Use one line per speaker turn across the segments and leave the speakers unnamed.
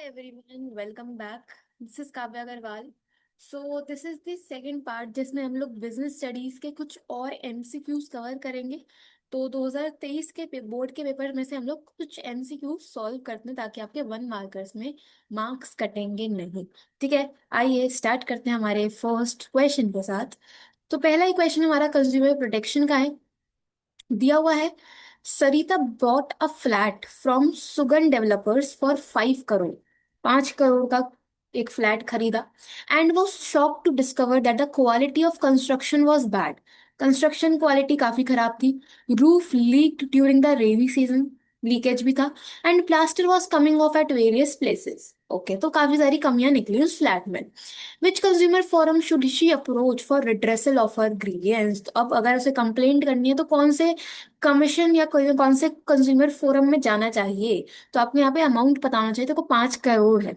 Hi everyone, welcome back. This is Kavya Agarwal. So this is the second part जिसमें हम लोग business studies के कुछ और एमसीक्यूज कवर करेंगे। तो 2023 के बोर्ड के पेपर में से हम लोग कुछ एमसीक्यूज सॉल्व करते हैं ताकि आपके 1 मार्कर्स में मार्क्स कटेंगे नहीं। ठीक है, आइए स्टार्ट करते हैं हमारे फर्स्ट क्वेश्चन के साथ। तो पहला ही क्वेश्चन हमारा कंज्यूमर प्रोटेक्शन का है। दिया हुआ है, Sarita bought a flat from Sugan developers for 5 crore. 5 crore का एक फ्लैट खरीदा एंड वो shock to discover that the quality of construction was bad. Construction quality काफी खराब थी। Roof leaked during the rainy season, leakage भी था। And plaster was coming off at various places. Okay, तो काफी सारी कमियां निकली उस फ्लैट में। Which consumer forum should she approach for redressal of her grievance. तो अब अगर उसे कंप्लेंट करनी है तो कौन से कमीशन या कोई कौन से कंज्यूमर फोरम में जाना चाहिए। तो आपको यहाँ पे अमाउंट बताना चाहिए, तो 5 करोड़ है।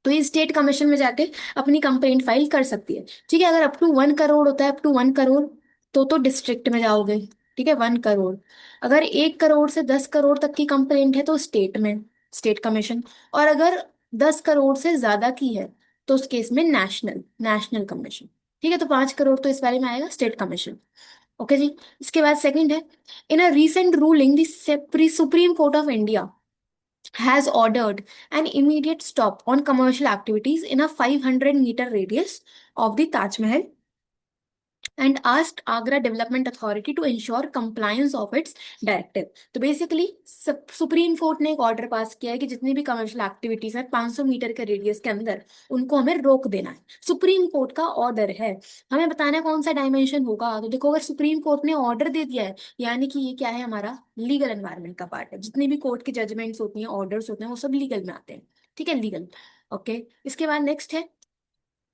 तो ये स्टेट कमीशन में जाके अपनी कंप्लेंट फाइल कर सकती है। ठीक है, अगर अप टू 1 करोड़ होता है, अप टू 1 करोड़, तो डिस्ट्रिक्ट में जाओगे। ठीक है, 1 करोड़। अगर 1 करोड़ से 10 करोड़ तक की कंप्लेंट है तो स्टेट में, स्टेट कमीशन। और अगर 10 करोड़ से ज्यादा की है तो उस केस में नेशनल, नेशनल कमीशन। ठीक है, तो 5 करोड़ तो इस बारे में आएगा स्टेट कमीशन। ओके जी। इसके बाद सेकंड है, in a recent ruling the Supreme Court of India has ordered an immediate stop on commercial activities in a 500-meter radius of the Taj Mahal and asked Agra Development Authority to ensure compliance of its directive। तो basically supreme court ने एक order pass किया है कि जितनी भी commercial activities है 500 metre के रेडियस के अंदर उनको हमें रोक देना है। सुप्रीम कोर्ट का ऑर्डर है, हमें बताना है कौन सा डायमेंशन होगा। तो देखो, अगर सुप्रीम कोर्ट ने ऑर्डर दे दिया है यानी कि ये क्या है, हमारा लीगल एनवायरनमेंट का पार्ट है। जितनी भी कोर्ट की जजमेंट्स होती हैं, ऑर्डर्स होते हैं, वो सब लीगल में आते हैं। ठीक है, लीगल। ओके, इसके बाद नेक्स्ट है,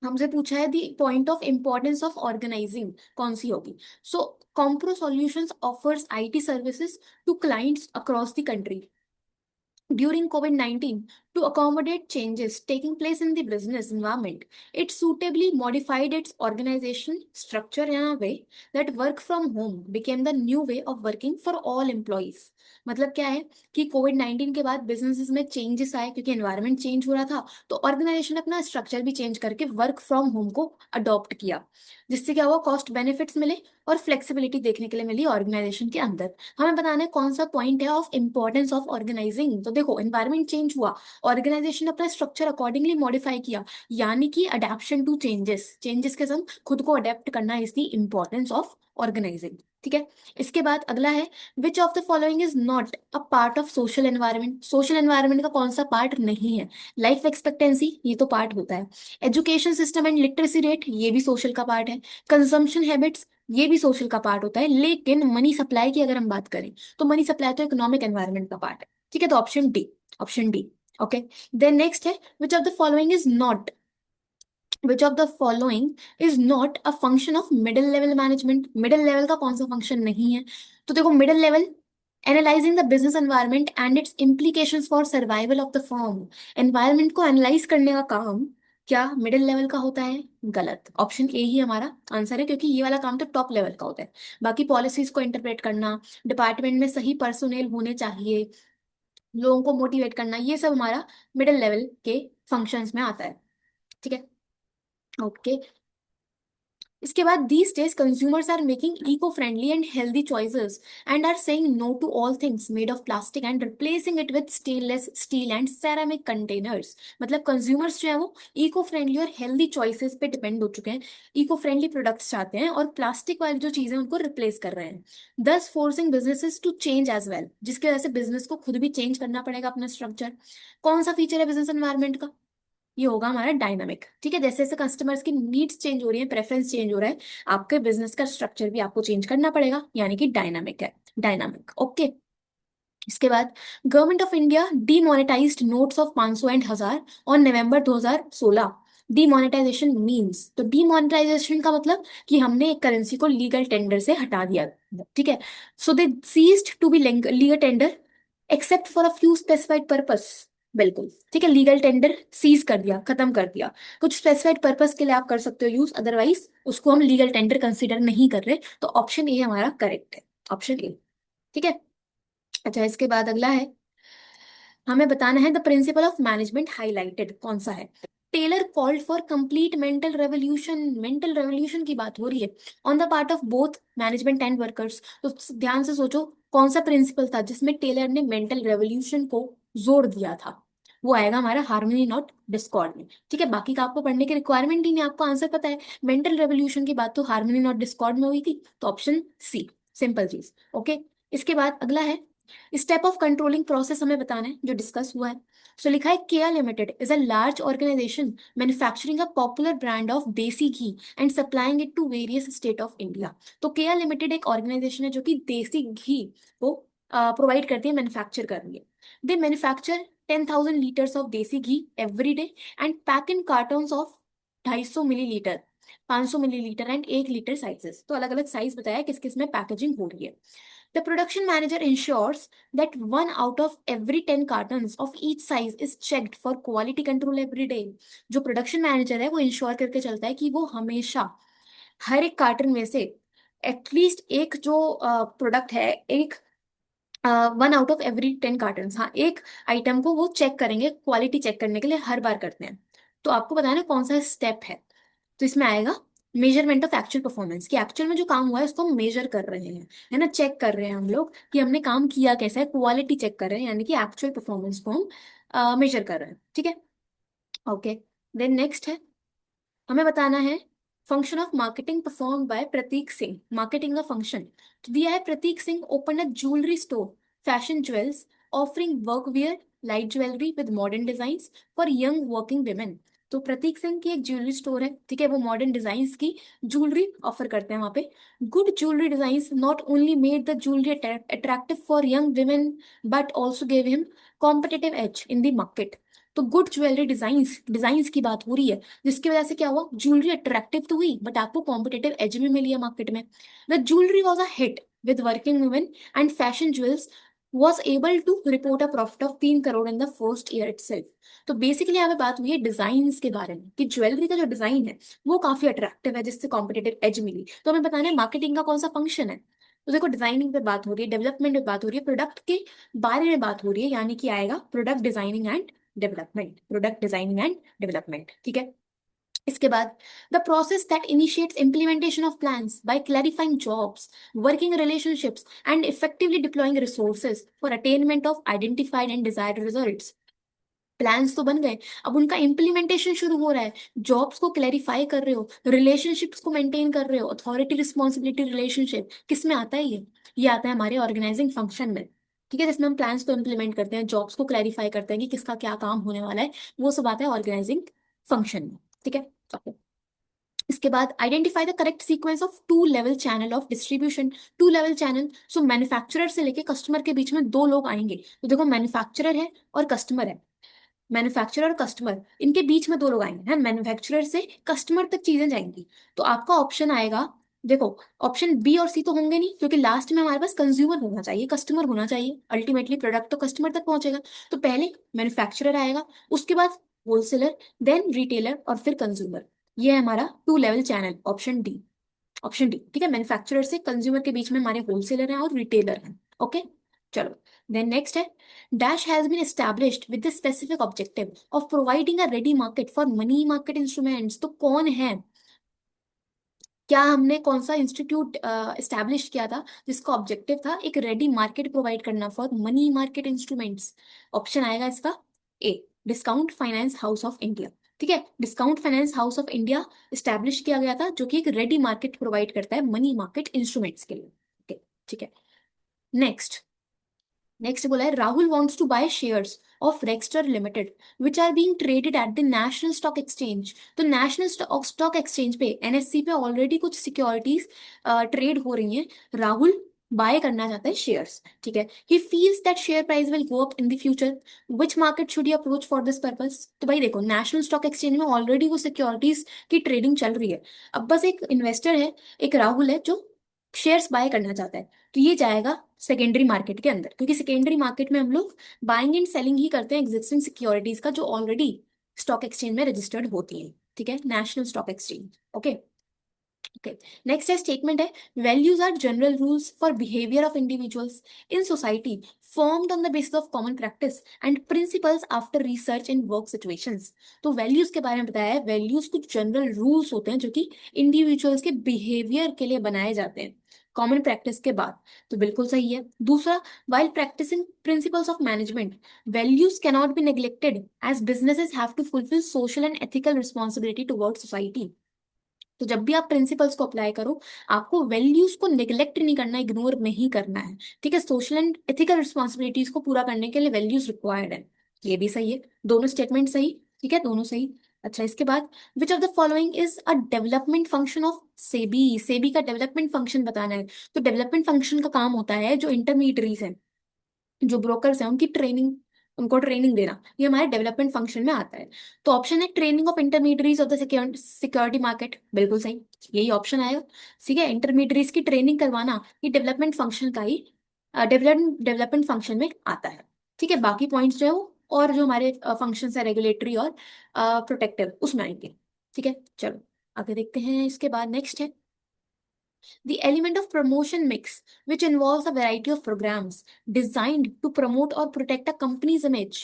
हमसे पूछा है the point of importance of organising, कौन सी होगी। So Compro solutions offers IT services to clients across the country during COVID-19 to accommodate changes taking place in the business environment. It suitably modified its organization structure in a way that work from home became the new way of working for all employees। मतलब क्या है कि Covid 19 के बाद businesses में changes आए क्योंकि environment change हो रहा था। तो ऑर्गेनाइजेशन अपना स्ट्रक्चर भी चेंज करके वर्क फ्रॉम होम को अडॉप्ट किया, जिससे क्या हुआ, कॉस्ट बेनिफिट्स मिले और फ्लेक्सिबिलिटी देखने के लिए मिली ऑर्गेनाइजेशन के अंदर। हमें बताना है कौन सा पॉइंट है ऑफ इंपॉर्टेंस ऑफ ऑर्गेनाइजिंग। तो देखो, एनवायरनमेंट चेंज हुआ, ऑर्गेनाइजेशन अपना स्ट्रक्चर अकॉर्डिंगली मॉडिफाई किया, यानी कि अडेप्शन टू चेंजेस, चेंजेस के संग खुद को अडेप्ट करना is the importance of organising. ठीक है, इसके बाद अगला है, which of the following is not a part of social environment. Social environment का कौन सा पार्ट नहीं है। लाइफ एक्सपेक्टेंसी, ये तो पार्ट होता है। Education system and literacy rate, ये भी सोशल का पार्ट है। कंजम्पशन हैबिट्स, ये भी सोशल का पार्ट होता है। लेकिन मनी सप्लाई की अगर हम बात करें तो मनी सप्लाई तो इकोनॉमिक एनवायरनमेंट का पार्ट है। ठीक है, तो option D, option D. Okay, then next है, which of the following is not, which of the following is not a function of middle level management. Middle level का कौन सा फंक्शन नहीं है। तो देखो, middle level, analysing the business environment and its implications for survival of the firm. Environment को analyse करने का काम क्या मिडिल लेवल का होता है। गलत, ऑप्शन ए ही हमारा आंसर है, क्योंकि ये वाला काम तो टॉप लेवल का होता है। बाकी पॉलिसीज को इंटरप्रेट करना, डिपार्टमेंट में सही पर्सोनेल होने चाहिए, लोगों को मोटिवेट करना, ये सब हमारा मिडिल लेवल के फंक्शंस में आता है। ठीक है, ओके। इसके बाद, these days consumers are making eco friendly and healthy choices and are saying no to all things made of plastic and replacing it with stainless steel and ceramic containers. मतलब consumers जो है वो eco friendly और healthy choices पे depend हो चुके हैं, eco friendly products चाहते हैं और प्लास्टिक वाली जो चीजें उनको रिप्लेस कर रहे हैं। This forcing businesses to change as well, जिसकी वजह से बिजनेस को खुद भी चेंज करना पड़ेगा अपना स्ट्रक्चर। कौन सा फीचर है बिजनेस एनवायरनमेंट का, ये होगा हमारा डायनामिक। ठीक है, जैसे जैसे कस्टमर्स की नीड्स चेंज हो रही है, प्रेफरेंस चेंज हो रहा है, आपके बिजनेस का स्ट्रक्चर भी आपको चेंज करना पड़ेगा, यानी कि डायनामिक है, डायनामिक। ओके, इसके बाद, government of India demonetised notes of 500 and 1000 on November 2016। Demonetisation means, तो डीमोनेटाइजेशन का मतलब कि हमने एक करेंसी को लीगल टेंडर से हटा दिया। ठीक है, so they ceased to be legal tender except for a few specified purpose. बिल्कुल ठीक है, लीगल टेंडर सीज कर दिया, खत्म कर दिया। कुछ स्पेसिफाइड पर्पस के लिए आप कर सकते हो यूज, अदरवाइज उसको हम लीगल टेंडर कंसीडर नहीं कर रहे। तो ऑप्शन ए हमारा करेक्ट है, ऑप्शन ए। ठीक है, अच्छा, इसके बाद अगला है, हमें बताना है the principle of management highlighted कौन सा है। Taylor called for complete mental revolution, mental revolution की बात हो रही है on the part of both management and workers. तो ध्यान से सोचो कौन सा प्रिंसिपल था जिसमें टेलर ने मेंटल रेवोल्यूशन को जोर दिया था। वो आएगा हमारा हार्मनी नॉट डिस्कॉर्ड में। ठीक है, बाकी का आपको पढ़ने की रिक्वायरमेंट ही नहीं, आपको आंसर पता है। मेंटल रेवोल्यूशन की बात तो हार्मनी नॉट डिस्कॉर्ड में हुई थी, तो ऑप्शन सी, सिंपल चीज। ओके, इसके बाद अगला है स्टेप ऑफ कंट्रोलिंग प्रोसेस, हमें बताना है जो डिस्कस हुआ है। सो लिखा है Keya limited is a large organisation manufacturing a popular brand of desi ghee and supplying it to various state of India. तो केया लिमिटेड एक ऑर्गेनाइजेशन है जो कि देसी घी को प्रोवाइड करती है, मैन्युफैक्चर कर रही है। दे manufacture 10,000 litres of desi ghee every day and pack in cartons of 250 millilitre, 500 millilitre and 1 litre sizes. तो अलग अलग साइज बताया किस किस में पैकेजिंग हो रही है। The production manager ensures that 1 out of every 10 cartons of each size is checked for quality control every day। जो प्रोडक्शन मैनेजर है वो इंश्योर करके चलता है कि वो हमेशा हर एक कार्टन में से एटलीस्ट एक जो प्रोडक्ट है, एक 1 out of every 10 कार्टन, हाँ एक आइटम को वो चेक करेंगे, क्वालिटी चेक करने के लिए हर बार करते हैं। तो आपको बताना कौन सा स्टेप है। तो इसमें आएगा मेजरमेंट ऑफ एक्चुअल परफॉर्मेंस, कि एक्चुअल में जो काम हुआ है उसको हम मेजर कर रहे हैं, है ना, चेक कर रहे हैं हम लोग कि हमने काम किया कैसा है, क्वालिटी चेक कर रहे हैं, यानी कि एक्चुअल परफॉर्मेंस को हम मेजर कर रहे हैं। ठीक है, ओके। देन नेक्स्ट है, हमें बताना है function of marketing perform by Pratik Singh, marketing का फंक्शन। तो दिया है Pratik Singh open a jewellery store fashion jewels offering work wear light jewellery with modern designs for young working women. तो प्रतीक सिंह की एक ज्वेलरी स्टोर है, ठीक है, वो मॉडर्न डिजाइन्स की ज्वेलरी ऑफर करते हैं वहाँ पे। Good jewellery designs not only made the jewellery attractive for young women but also gave him competitive edge in the market. तो गुड ज्वेलरी डिजाइन्स, डिजाइन्स की बात हो रही है, जिसकी वजह से क्या हुआ, ज्वेलरी अट्रैक्टिव तो हुई बट आपको कॉम्पिटेटिव एज भी मिली है मार्केट में। The jewellery was a hit with working women and fashion jewels was able to report a profit of 3 crore in the first year itself। तो बेसिकली यहाँ पे बात हुई है डिजाइन के बारे में कि ज्वेलरी का जो डिजाइन है वो काफी अट्रैक्टिव है जिससे कॉम्पिटेटिव एज मिली। तो हमें बताना है मार्केटिंग का कौन सा फंक्शन है। तो देखो डिजाइनिंग पे बात हो रही है, डेवलपमेंट पे बात हो रही है, प्रोडक्ट के बारे में बात हो रही है, यानी कि आएगा product designing and development, product designing and development. ठीक है, इसके बाद the process that initiates implementation of plans by clarifying jobs working relationships and effectively deploying resources for attainment of identified and desired results. Plans तो बन गए, अब उनका implementation शुरू हो रहा है, जॉब्स को क्लैरिफाई कर रहे हो, रिलेशनशिप्स को मेंटेन कर रहे हो, अथॉरिटी रिस्पॉन्सिबिलिटी रिलेशनशिप, किस में आता है ये आता है हमारे ऑर्गेनाइजिंग फंक्शन में। ठीक है, जिसमें हम प्लान्स को इम्प्लीमेंट करते हैं, जॉब्स को क्लैरिफाई करते हैं कि किसका क्या काम होने वाला है, वो सब आता है ऑर्गेनाइजिंग फंक्शन में। ठीक है, okay। इसके बाद identify the correct sequence of two level channel of distribution. Two level channel, so manufacturer से लेके कस्टमर के बीच में दो लोग आएंगे। तो देखो मैन्युफैक्चरर है और कस्टमर है, मैन्युफैक्चरर और कस्टमर, इनके बीच में दो लोग आएंगे, है, मैन्युफैक्चरर से कस्टमर तक चीजें जाएंगी। तो आपका ऑप्शन आएगा, देखो ऑप्शन बी और सी तो होंगे नहीं, क्योंकि लास्ट में हमारे पास कंज्यूमर होना चाहिए, कस्टमर होना चाहिए, अल्टीमेटली प्रोडक्ट तो कस्टमर तक पहुंचेगा। तो पहले मैन्युफैक्चरर आएगा, उसके बाद होलसेलर, देन रिटेलर और फिर कंज्यूमर। ये है हमारा two level channel, option D, option D. ठीक है, मैन्युफैक्चरर से कंज्यूमर के बीच में हमारे होलसेलर हैं और रिटेलर हैं। ओके, चलो। देन नेक्स्ट है dash has been established with the specific objective of providing a ready market for money market instruments. तो कौन है, क्या हमने कौन सा इंस्टीट्यूट एस्टैब्लिश किया था जिसका ऑब्जेक्टिव था एक रेडी मार्केट प्रोवाइड करना for money market instruments. Option आएगा इसका A, discount finance house of India. ठीक है, discount finance house of India establish किया गया था, जो कि एक रेडी मार्केट प्रोवाइड करता है मनी मार्केट इंस्ट्रूमेंट्स के लिए। ओके, ठीक है। नेक्स्ट, नेक्स्ट बोला है Rahul wants to buy shares of Rexter limited which are being traded at the national stock exchange. तो नेशनल स्टॉक एक्सचेंज पे, एनएससी पे ऑलरेडी कुछ सिक्योरिटीज ट्रेड हो रही हैं, राहुल बाय करना चाहता है शेयर्स। ठीक है, he feels that share price will go up in the future, which market should you approach for this purpose. तो भाई देखो नेशनल स्टॉक एक्सचेंज में ऑलरेडी वो सिक्योरिटीज की ट्रेडिंग चल रही है, अब बस एक इन्वेस्टर है, एक राहुल है जो शेयर्स बाय करना चाहता है। तो ये जाएगा सेकेंडरी मार्केट के अंदर, क्योंकि सेकेंडरी मार्केट में हम लोग बाइंग एंड सेलिंग ही करते हैं एग्जिस्टिंग सिक्योरिटीज का जो ऑलरेडी स्टॉक एक्सचेंज में रजिस्टर्ड होती है। ठीक है, national stock exchange. Okay, okay, next है स्टेटमेंट है values are general rules for behaviour of individuals in society formed on the basis of common practice and principles after research in work situations। तो values के बारे में बताया है, values कुछ general rules होते हैं जो कि इंडिविजुअल्स के बिहेवियर के लिए बनाए जाते हैं कॉमन प्रैक्टिस के बाद। तो बिल्कुल सही है। दूसरा, while practicing principles of management, values cannot be neglected as businesses have to fulfill social and ethical responsibility towards society। तो जब भी आप प्रिंसिपल्स को अप्लाई करो, आपको वैल्यूज को नेग्लेक्ट नहीं करना, इग्नोर नहीं करना है। ठीक है, सोशल एंड एथिकल रिस्पॉन्सिबिलिटीज को पूरा करने के लिए वैल्यूज रिक्वायर्ड है। ये भी सही है, दोनों स्टेटमेंट सही। ठीक है, दोनों सही। अच्छा, इसके बाद विच of the following is a development function of SEBI. SEBI का डेवलपमेंट फंक्शन बताना है। तो डेवलपमेंट फंक्शन का काम होता है जो इंटरमीडियरीज हैं, जो ब्रोकर्स हैं, उनकी ट्रेनिंग, उनको ट्रेनिंग देना, ये हमारे डेवलपमेंट फंक्शन में आता है। तो ऑप्शन है training of intermediaries of the security market, बिल्कुल सही, यही ऑप्शन आएगा। ठीक है, इंटरमीडियरीज की ट्रेनिंग करवाना ये डेवलपमेंट फंक्शन का ही डेवलपमेंट फंक्शन में आता है। ठीक है, बाकी पॉइंट्स जो है वो और जो हमारे फंक्शन है रेगुलेटरी और प्रोटेक्टिव उसमें आएंगे। ठीक है, चलो आगे देखते हैं। इसके बाद नेक्स्ट है the element of promotion mix, which involves a variety of programs designed to promote or protect a company's image।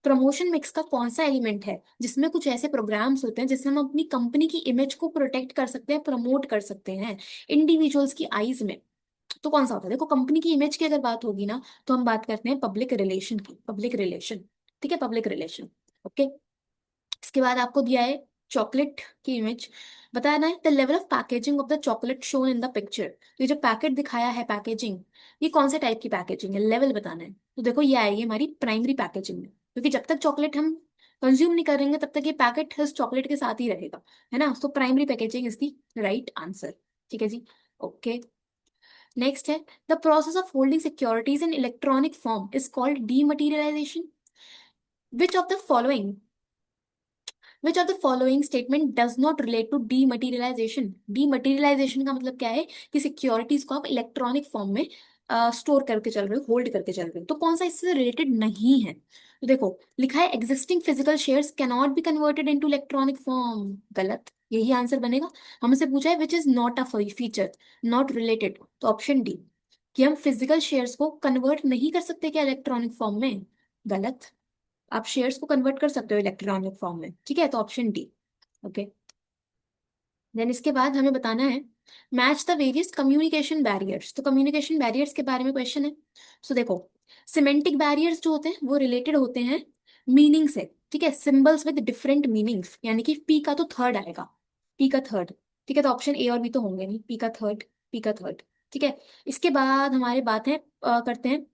Promotion mix का कौन सा एलिमेंट है जिसमें कुछ ऐसे प्रोग्राम्स होते हैं जिससे हम अपनी कंपनी की इमेज को प्रोटेक्ट कर सकते हैं, प्रमोट कर सकते हैं इंडिविजुअल्स की आईज में। तो कौन सा होता है? देखो, कंपनी की इमेज की अगर बात होगी ना, तो हम बात करते हैं पब्लिक रिलेशन की, पब्लिक रिलेशन। ठीक है, पब्लिक रिलेशन। ओके, इसके बाद आपको दिया है चॉकलेट की इमेज। बताना है the level of packaging of the chocolate shown in the picture. तो ये जो पैकेट दिखाया है पैकेजिंग, ये कौन से टाइप की पैकेजिंग है, लेवल बताना है। तो देखो ये आएगी हमारी प्राइमरी पैकेजिंग में, क्योंकि जब तक चॉकलेट हम कंज्यूम नहीं करेंगे तब तक ये पैकेट इस चॉकलेट के साथ ही रहेगा, है ना। तो primary packaging is the right answer. ठीक है जी, ओके। नेक्स्ट है the process of holding securities in electronic form is called dematerialisation. Which of the following Which of the following statement does not relate to dematerialization? Dematerialization का मतलब क्या है कि securities को आप इलेक्ट्रॉनिक फॉर्म में store करके चल रहे हो, होल्ड करके चल रहे हो। तो कौन सा इससे रिलेटेड नहीं है? तो देखो लिखा है existing physical shares can not be converted into electronic form, गलत, यही आंसर बनेगा। हमसे पूछा है which is not a feature, not related, तो ऑप्शन डी, कि हम फिजिकल शेयर्स को कन्वर्ट नहीं कर सकते क्या इलेक्ट्रॉनिक फॉर्म में, गलत। आप शेयर्स को कन्वर्ट कर सकते हो इलेक्ट्रॉनिक फॉर्म में। ठीक है, तो ऑप्शन डी। ओके, देन इसके बाद हमें बताना है match the various communication barriers. तो कम्युनिकेशन बैरियर्स के बारे में क्वेश्चन है। सो देखो, सिमेंटिक बैरियर्स जो होते हैं वो रिलेटेड होते हैं मीनिंग से। ठीक है, सिंबल्स विद डिफरेंट मीनिंग्स, यानी कि पी का तो थर्ड आएगा, पी का थर्ड। ठीक है, तो ऑप्शन ए और बी तो होंगे नहीं, पी का थर्ड, पी का थर्ड। ठीक है, इसके बाद हमारे बात है करते हैं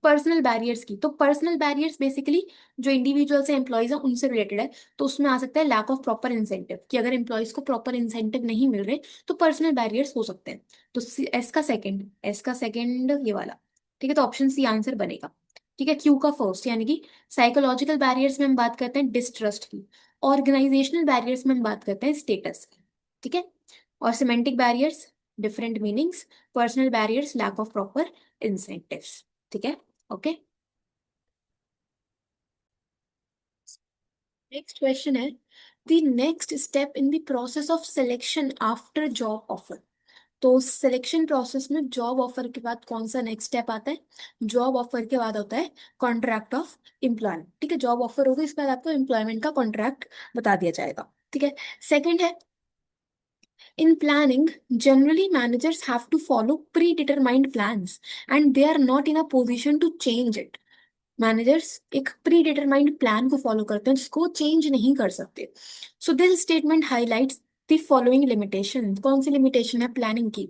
पर्सनल बैरियर्स की। तो पर्सनल बैरियर्स बेसिकली जो इंडिविजुअल्स हैं, एम्प्लॉयज हैं, उनसे रिलेटेड है। तो उसमें आ सकता है लैक ऑफ प्रॉपर इंसेंटिव, कि अगर एम्प्लॉयज को प्रॉपर इंसेंटिव नहीं मिल रहे तो पर्सनल बैरियर्स हो सकते हैं। तो एस का सेकंड, एस का सेकंड ये वाला। ठीक है, तो ऑप्शन सी आंसर बनेगा। ठीक है, क्यू का फर्स्ट, यानी कि साइकोलॉजिकल बैरियर्स में हम बात करते हैं डिस्ट्रस्ट की, ऑर्गेनाइजेशनल बैरियर्स में हम बात करते हैं स्टेटस की। ठीक है, और semantic barriers different meanings, personal barriers lack of proper incentives. ठीक है, ओके। नेक्स्ट क्वेश्चन है the next step in the process of selection after job offer. तो सिलेक्शन प्रोसेस में जॉब ऑफर के बाद कौन सा नेक्स्ट स्टेप आता है? जॉब ऑफर के बाद होता है कॉन्ट्रैक्ट ऑफ एम्प्लॉयमेंट। ठीक है, जॉब ऑफर होगा, इसके बाद आपको एम्प्लॉयमेंट का कॉन्ट्रैक्ट बता दिया जाएगा। ठीक है, सेकंड है in planning, generally managers have to follow predetermined plans and they are not in a position to change it। Managers एक प्री डिटरमाइंड प्लान को फॉलो करते हैं जिसको चेंज नहीं कर सकते। So this statement highlights the following limitation. कौन सी limitation है प्लानिंग की?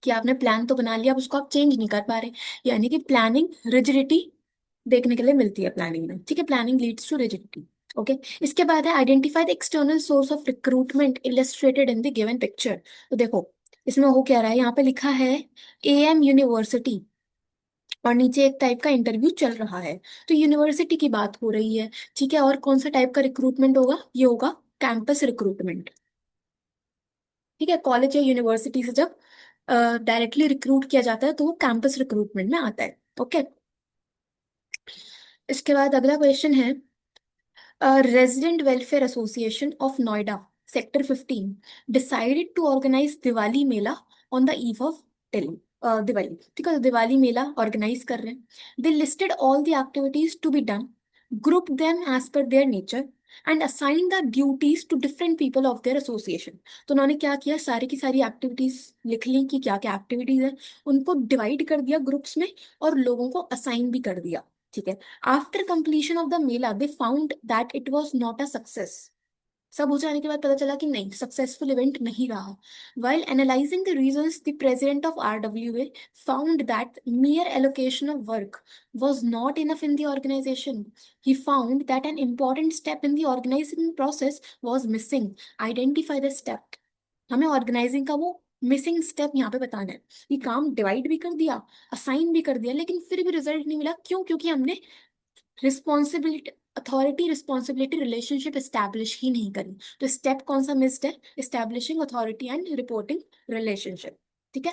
कि आपने प्लान तो बना लिया, अब उसको आप चेंज नहीं कर पा रहे, यानी कि प्लानिंग रिजिडिटी देखने के लिए मिलती है प्लानिंग में। ठीक है, planning leads to rigidity. Okay, इसके बाद है identify the external source of recruitment illustrated in the given picture. तो देखो इसमें हो क्या रहा है, यहाँ पे लिखा है एएम यूनिवर्सिटी और नीचे एक टाइप का इंटरव्यू चल रहा है। तो यूनिवर्सिटी की बात हो रही है। ठीक है, और कौन सा टाइप का रिक्रूटमेंट होगा? ये होगा कैंपस रिक्रूटमेंट। ठीक है, कॉलेज या यूनिवर्सिटी से जब डायरेक्टली रिक्रूट किया जाता है तो वो कैंपस रिक्रूटमेंट में आता है। ओके, इसके बाद अगला क्वेश्चन है resident welfare association of Noida Sector 15 decided to organize Diwali Mela on the eve of Delhi. Diwali, ठीक है, तो दिवाली मेला ऑर्गेनाइज कर रहे हैं। They listed all the activities to be done, group them as per their nature and assign the duties to different people of their association. तो उन्होंने क्या किया, सारी की सारी एक्टिविटीज लिख ली कि क्या क्या एक्टिविटीज है, उनको डिवाइड कर दिया ग्रुप्स में और लोगों को असाइन भी कर दिया, ठीक है। After completion of the Mela they found that it was not a success. सब हो जाने के बाद पता चला कि नहीं, सक्सेसफुल इवेंट नहीं रहा। While analyzing the reasons, the president of RWA found that mere allocation of work was not enough in the organization. He found that an important step in the organizing process was missing. Identify the step. हमें organising का वो missing step यहाँ पे बताना है। ये काम divide भी कर दिया, असाइन भी कर दिया, लेकिन फिर भी रिजल्ट नहीं मिला। क्यों? क्योंकि हमने responsibility, authority responsibility relationship establish ही नहीं करी। तो स्टेप कौन सा मिस्ड है? Establishing authority and reporting relationship, ठीक है।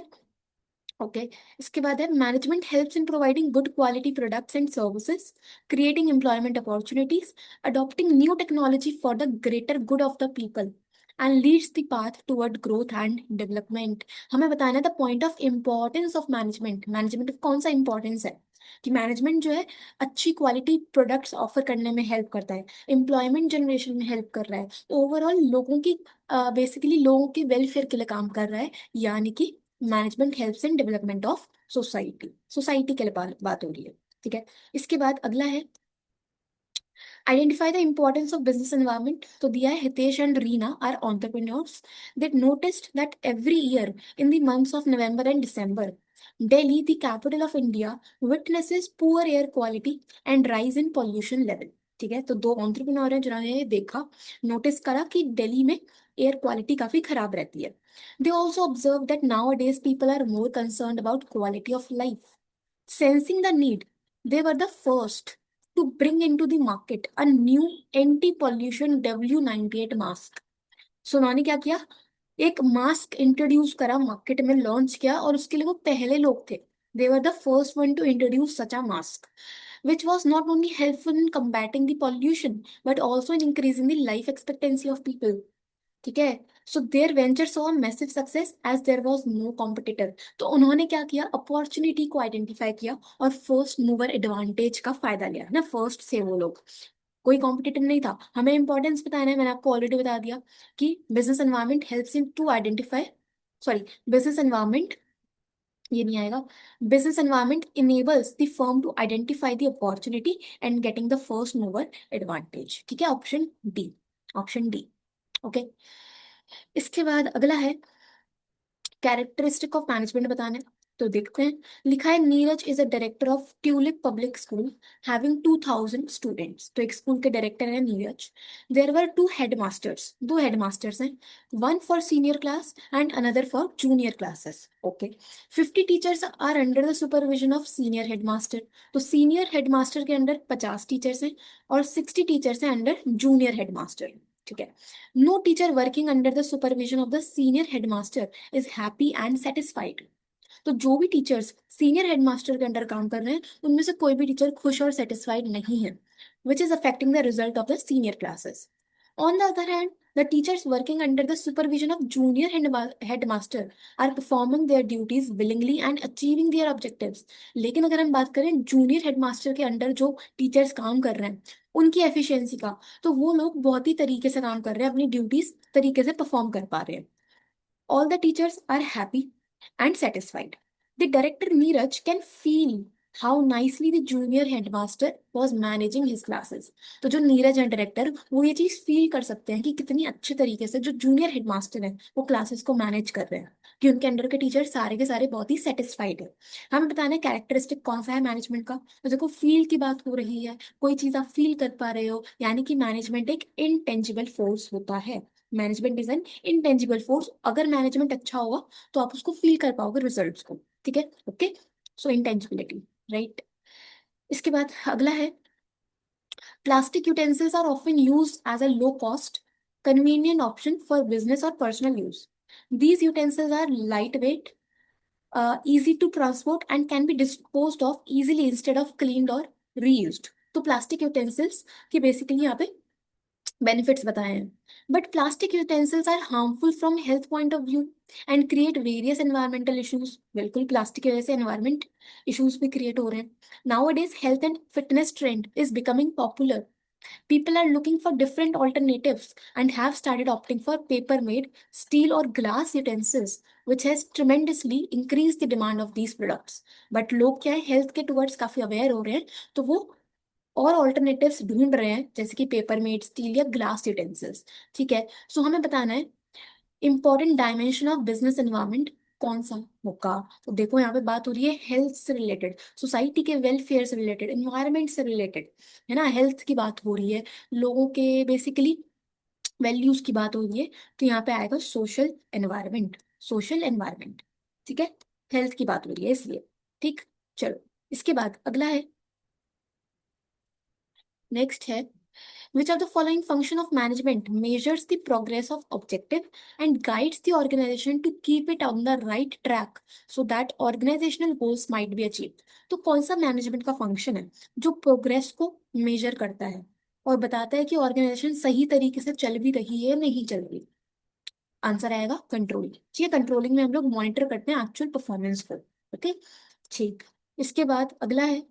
ओके, इसके बाद है management helps in providing good quality products and services, creating employment opportunities, adopting new technology for the greater good of the people and leads the path toward growth and development. हमें बताना है the point of importance of management. Management कौन सा importance है कि management जो है अच्छी क्वालिटी प्रोडक्ट्स ऑफर करने में हेल्प करता है, एम्प्लॉयमेंट जनरेशन में हेल्प कर रहा है, ओवरऑल लोगों की बेसिकली लोगों के वेलफेयर के लिए काम कर रहा है, यानी कि management helps in development of society. Society के लिए बात हो रही है, ठीक है। इसके बाद अगला है identify the importance of business environment. तो दिया है Hitesh and Reena are entrepreneurs that noticed that every year in the months of November and December, Delhi, the capital of India, witnesses poor air quality and rise in pollution level। ठीक है, तो दो entrepreneur हैं जिन्होंने ये देखा, नोटिस करा कि दिल्ली में एयर क्वालिटी काफी खराब रहती है। They also observe that nowadays people are more concern about quality of life. Sensing the need, they were the first to bring into the market a new anti-pollution W98 mask। So उन्होंने क्या किया, एक mask introduce करा, market में launch किया, और उसके लिए वो पहले लोग थे। They were the first one to introduce such a mask which was not only helpful in combating the pollution but also in increasing the life expectancy of people। ठीक है, so their venture saw massive success as there was no competitor. तो उन्होंने क्या किया, opportunity को identify किया और first mover advantage का फायदा लिया ना, फर्स्ट से वो लोग, कोई कॉम्पिटिटर नहीं था। हमें इंपॉर्टेंस बताना है, मैंने आपको ऑलरेडी बता दिया कि business environment helps in to identify, sorry, business environment, ये नहीं आएगा, business environment enables the firm to identify the opportunity and getting the first mover advantage. ठीक है, option D, option D. Okay, इसके बाद अगला है कैरेक्टरिस्टिक ऑफ मैनेजमेंट बताने। तो देखते हैं, लिखा है Neeraj is a director of Tulip Public School having 2000 students. तो एक स्कूल के डायरेक्टर है Neeraj. There were two headmasters, दो हेडमास्टर्स हैं, one for senior class and another for junior classes. Okay, 50 teachers are under the supervision of senior headmaster. तो senior headmaster के under 50 teachers हैं और 60 टीचर्स हैं अंडर जूनियर हेडमास्टर। ठीक है, no teacher working under the supervision of the senior headmaster is happy and satisfied. तो जो भी टीचर्स सीनियर हेडमास्टर के अंडर काम कर रहे हैं उनमें से कोई भी टीचर खुश और सेटिस्फाइड नहीं है, which is affecting the result of the senior classes. On the other hand, the teachers working under the supervision of junior headmaster are performing their duties willingly and achieving their objectives। लेकिन अगर हम बात करें junior headmaster के under जो teachers काम कर रहे हैं उनकी एफिशिएंसी का, तो वो लोग बहुत ही तरीके से काम कर रहे हैं, अपनी ड्यूटीज तरीके से परफॉर्म कर पा रहे हैं। All the teachers are happy and satisfied. The director Neeraj can feel how nicely the junior headmaster was managing his classes। तो जो नीरज है डायरेक्टर, वो ये चीज फील कर सकते हैं कि कितनी अच्छे तरीके से जो जूनियर हेडमास्टर हैं वो क्लासेस को मैनेज कर रहे हैं, कि उनके अंडर के टीचर सारे के सारे बहुत ही सेटिस्फाइड है। हमें बताना है कैरेक्टरिस्टिक कौन सा है मैनेजमेंट का। तो देखो, फील की बात हो रही है, कोई चीज आप फील कर पा रहे हो, यानी कि मैनेजमेंट एक इनटेंजिबल फोर्स होता है। Management is an intangible force. अगर मैनेजमेंट अच्छा होगा तो आप उसको फील कर पाओगे रिजल्ट्स को। ठीक है, ओके, सो इंटेंजिबिलिटी, राइट। इसके बाद अगला है plastic utensils are often used as a low cost convenient option for business or personal use. These utensils are lightweight, easy to transport and can be disposed of easily instead of cleaned or reused। तो plastic utensils की basically यहाँ पे benefits बताए हैं। But plastic utensils are harmful from health point of view and create various environmental issues. बिल्कुल, plastic की वजह से एनवायरमेंट इश्यूज भी क्रिएट हो रहे हैं। Now health and fitness trend is becoming popular. People are looking for different alternatives and have started opting for paper made steel or glass utensils, which has tremendously increased the demand of these products. But लोग क्या है, health के towards काफी aware हो रहे हैं, तो वो और ऑल्टरनेटिव्स ढूंढ रहे हैं, जैसे कि पेपर मेड स्टील या ग्लास यूटेंसिल्स। ठीक है, सो हमें बताना है important dimension of business environment कौन सा होगा। तो देखो यहाँ पे बात हो रही है हेल्थ से रिलेटेड, सोसाइटी के वेलफेयर से रिलेटेड, एनवायरनमेंट से रिलेटेड, है ना, हेल्थ की बात हो रही है, लोगों के बेसिकली वैल्यूज की बात हो रही है। तो यहाँ पे आएगा सोशल एनवायरनमेंट, सोशल एनवायरनमेंट। ठीक है, हेल्थ की बात हो रही है इसलिए। ठीक, चलो इसके बाद अगला है, नेक्स्ट है, which of the following function of management measures the progress of objective and guides the organization to keep it on the right track so that organizational goals might be achieved? तो कौन सा management का function है जो progress को major करता है और बताता है कि ऑर्गेनाइजेशन सही तरीके से चल भी रही है या नहीं चल रही? आंसर आएगा कंट्रोलिंग। ठीक है, कंट्रोलिंग में हम लोग मॉनिटर करते हैं एक्चुअल परफॉर्मेंस को। ओके, ठीक, इसके बाद अगला है,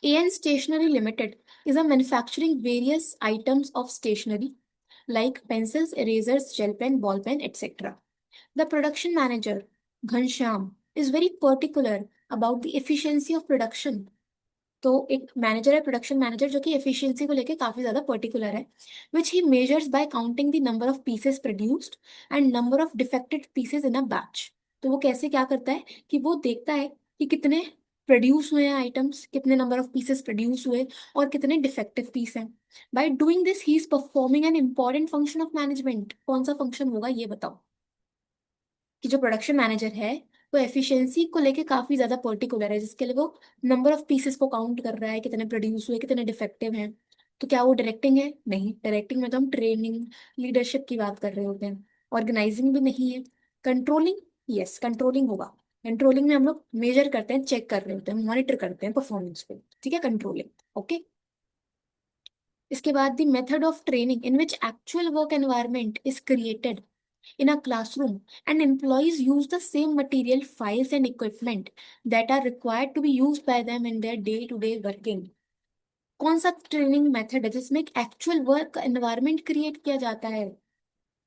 AN Stationery Limited is a manufacturing various items of stationery like pencils, erasers, gel pen, ball pen, etc. The production manager, Ghanshyam, is very particular about the efficiency of production. तो एक manager है, production manager, जो कि efficiency को लेके काफी ज्यादा particular है, which he measures by counting the number of pieces produced and number of defected pieces in a batch. तो वो कैसे क्या करता है कि वो देखता है कि कितने प्रोड्यूस हुए हैं आइटम्स, कितने नंबर ऑफ पीसेस प्रोड्यूस हुए और कितने डिफेक्टिव पीस हैं। By doing this he is performing an important function of management. कौन सा फंक्शन होगा ये बताओ? कि जो प्रोडक्शन मैनेजर है वो एफिशिएंसी को लेके काफी ज्यादा पर्टिकुलर है, जिसके लिए वो नंबर ऑफ पीसेस को काउंट कर रहा है, कितने प्रोड्यूस हुए, कितने डिफेक्टिव हैं। तो क्या वो डायरेक्टिंग है? नहीं, डायरेक्टिंग में तो हम ट्रेनिंग, लीडरशिप की बात कर रहे होते हैं, ऑर्गेनाइजिंग भी नहीं है। कंट्रोलिंग, यस कंट्रोलिंग होगा। कंट्रोलिंग में हम लोग मेजर करते हैं, चेक कर रहे होते हैं, मॉनिटर करते हैं परफॉर्मेंस को। ठीक है, कंट्रोलिंग। ओके, इसके बाद the method of training in which actual work environment is created in a classroom and employees use the same material, files and equipment that are required to be used by them in their day to day working. कौन सा training method है जिसमें एक actual work environment create किया जाता है?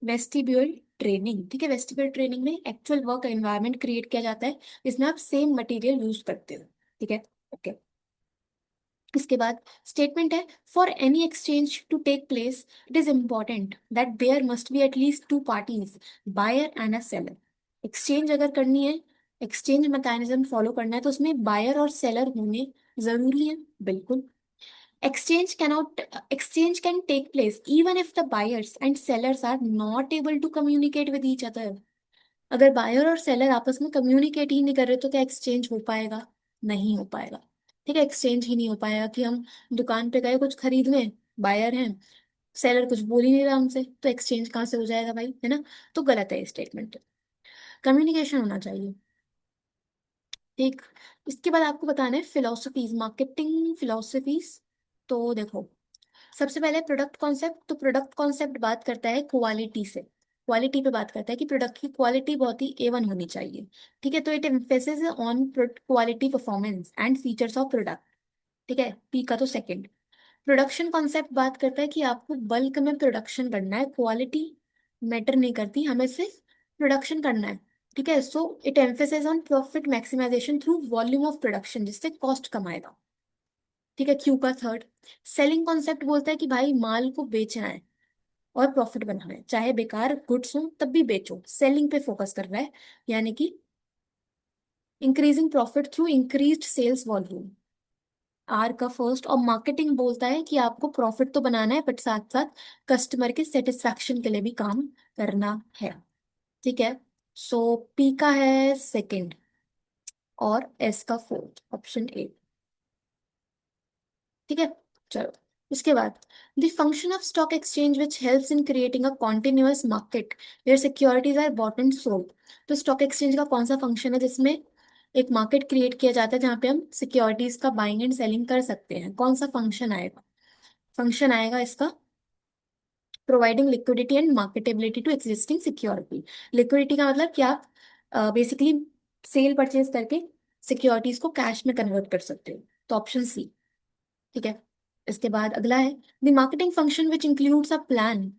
Vestibule training. ठीक है, वेस्टिब्यूल ट्रेनिंग में एक्चुअल वर्क एनवायरनमेंट क्रिएट किया जाता है जिसमें आप सेम मटेरियल यूज करते हो। ठीक है, ओके, इसके बाद स्टेटमेंट है, for any exchange to take place it is important that there must be at least two parties, buyer and a seller. Exchange अगर करनी है, एक्सचेंज मैकेनिज्म फॉलो करना है, तो उसमें बायर और सेलर होने जरूरी है। बिल्कुल, exchange can take place even if the buyers and sellers are not able to communicate with each other. अगर बायर और सेलर आपस में कम्युनिकेट ही नहीं कर रहे तो क्या एक्सचेंज हो पाएगा? नहीं हो पाएगा। ठीक है, एक्सचेंज ही नहीं हो पाएगा कि हम दुकान पे गए कुछ खरीदने, बायर हैं, सेलर कुछ बोल ही नहीं रहा हमसे, तो एक्सचेंज कहाँ से हो जाएगा भाई, है ना? तो गलत है स्टेटमेंट, कम्युनिकेशन होना चाहिए। ठीक, इसके बाद आपको बताना है फिलोसफीज, मार्केटिंग फिलोसफीज। तो देखो, सबसे पहले प्रोडक्ट कॉन्सेप्ट। तो प्रोडक्ट कॉन्सेप्ट बात करता है क्वालिटी से, क्वालिटी पे बात करता है कि प्रोडक्ट की क्वालिटी बहुत ही A1 होनी चाहिए। ठीक है, तो it emphasis on quality, performance and features of product. ठीक है, पी का तो सेकंड। प्रोडक्शन कॉन्सेप्ट बात करता है कि आपको बल्क में प्रोडक्शन करना है, क्वालिटी मैटर नहीं करती, हमें सिर्फ प्रोडक्शन करना है। ठीक है, so it emphasis on profit maximisation through volume of production, जिससे कॉस्ट कम आएगा। ठीक है, क्यू का थर्ड। सेलिंग कॉन्सेप्ट बोलता है कि भाई माल को बेचना है और प्रॉफिट बनाना है, चाहे बेकार गुड्स हो तब भी बेचो, सेलिंग पे फोकस कर रहा है, यानी कि increasing profit through increased sales volume. R का फर्स्ट। और मार्केटिंग बोलता है कि आपको प्रॉफिट तो बनाना है बट साथ साथ कस्टमर के सेटिस्फैक्शन के लिए भी काम करना है। ठीक है, सो पी का है सेकंड और एस का फोर्थ, ऑप्शन ए। ठीक है, चलो इसके बाद, the function of stock exchange which helps in creating a continuous market where securities are bought and sold. तो स्टॉक एक्सचेंज का कौन सा फंक्शन है जिसमें एक मार्केट क्रिएट किया जाता है जहाँ पे हम सिक्योरिटीज का बाइंग एंड सेलिंग कर सकते हैं? कौन सा फंक्शन आएगा? फंक्शन आएगा इसका providing liquidity and marketability to existing security. Liquidity का मतलब कि आप बेसिकली सेल परचेज करके सिक्योरिटीज को कैश में कन्वर्ट कर सकते हो, तो ऑप्शन सी। ठीक है, इसके बाद अगला है the marketing function which includes a plan,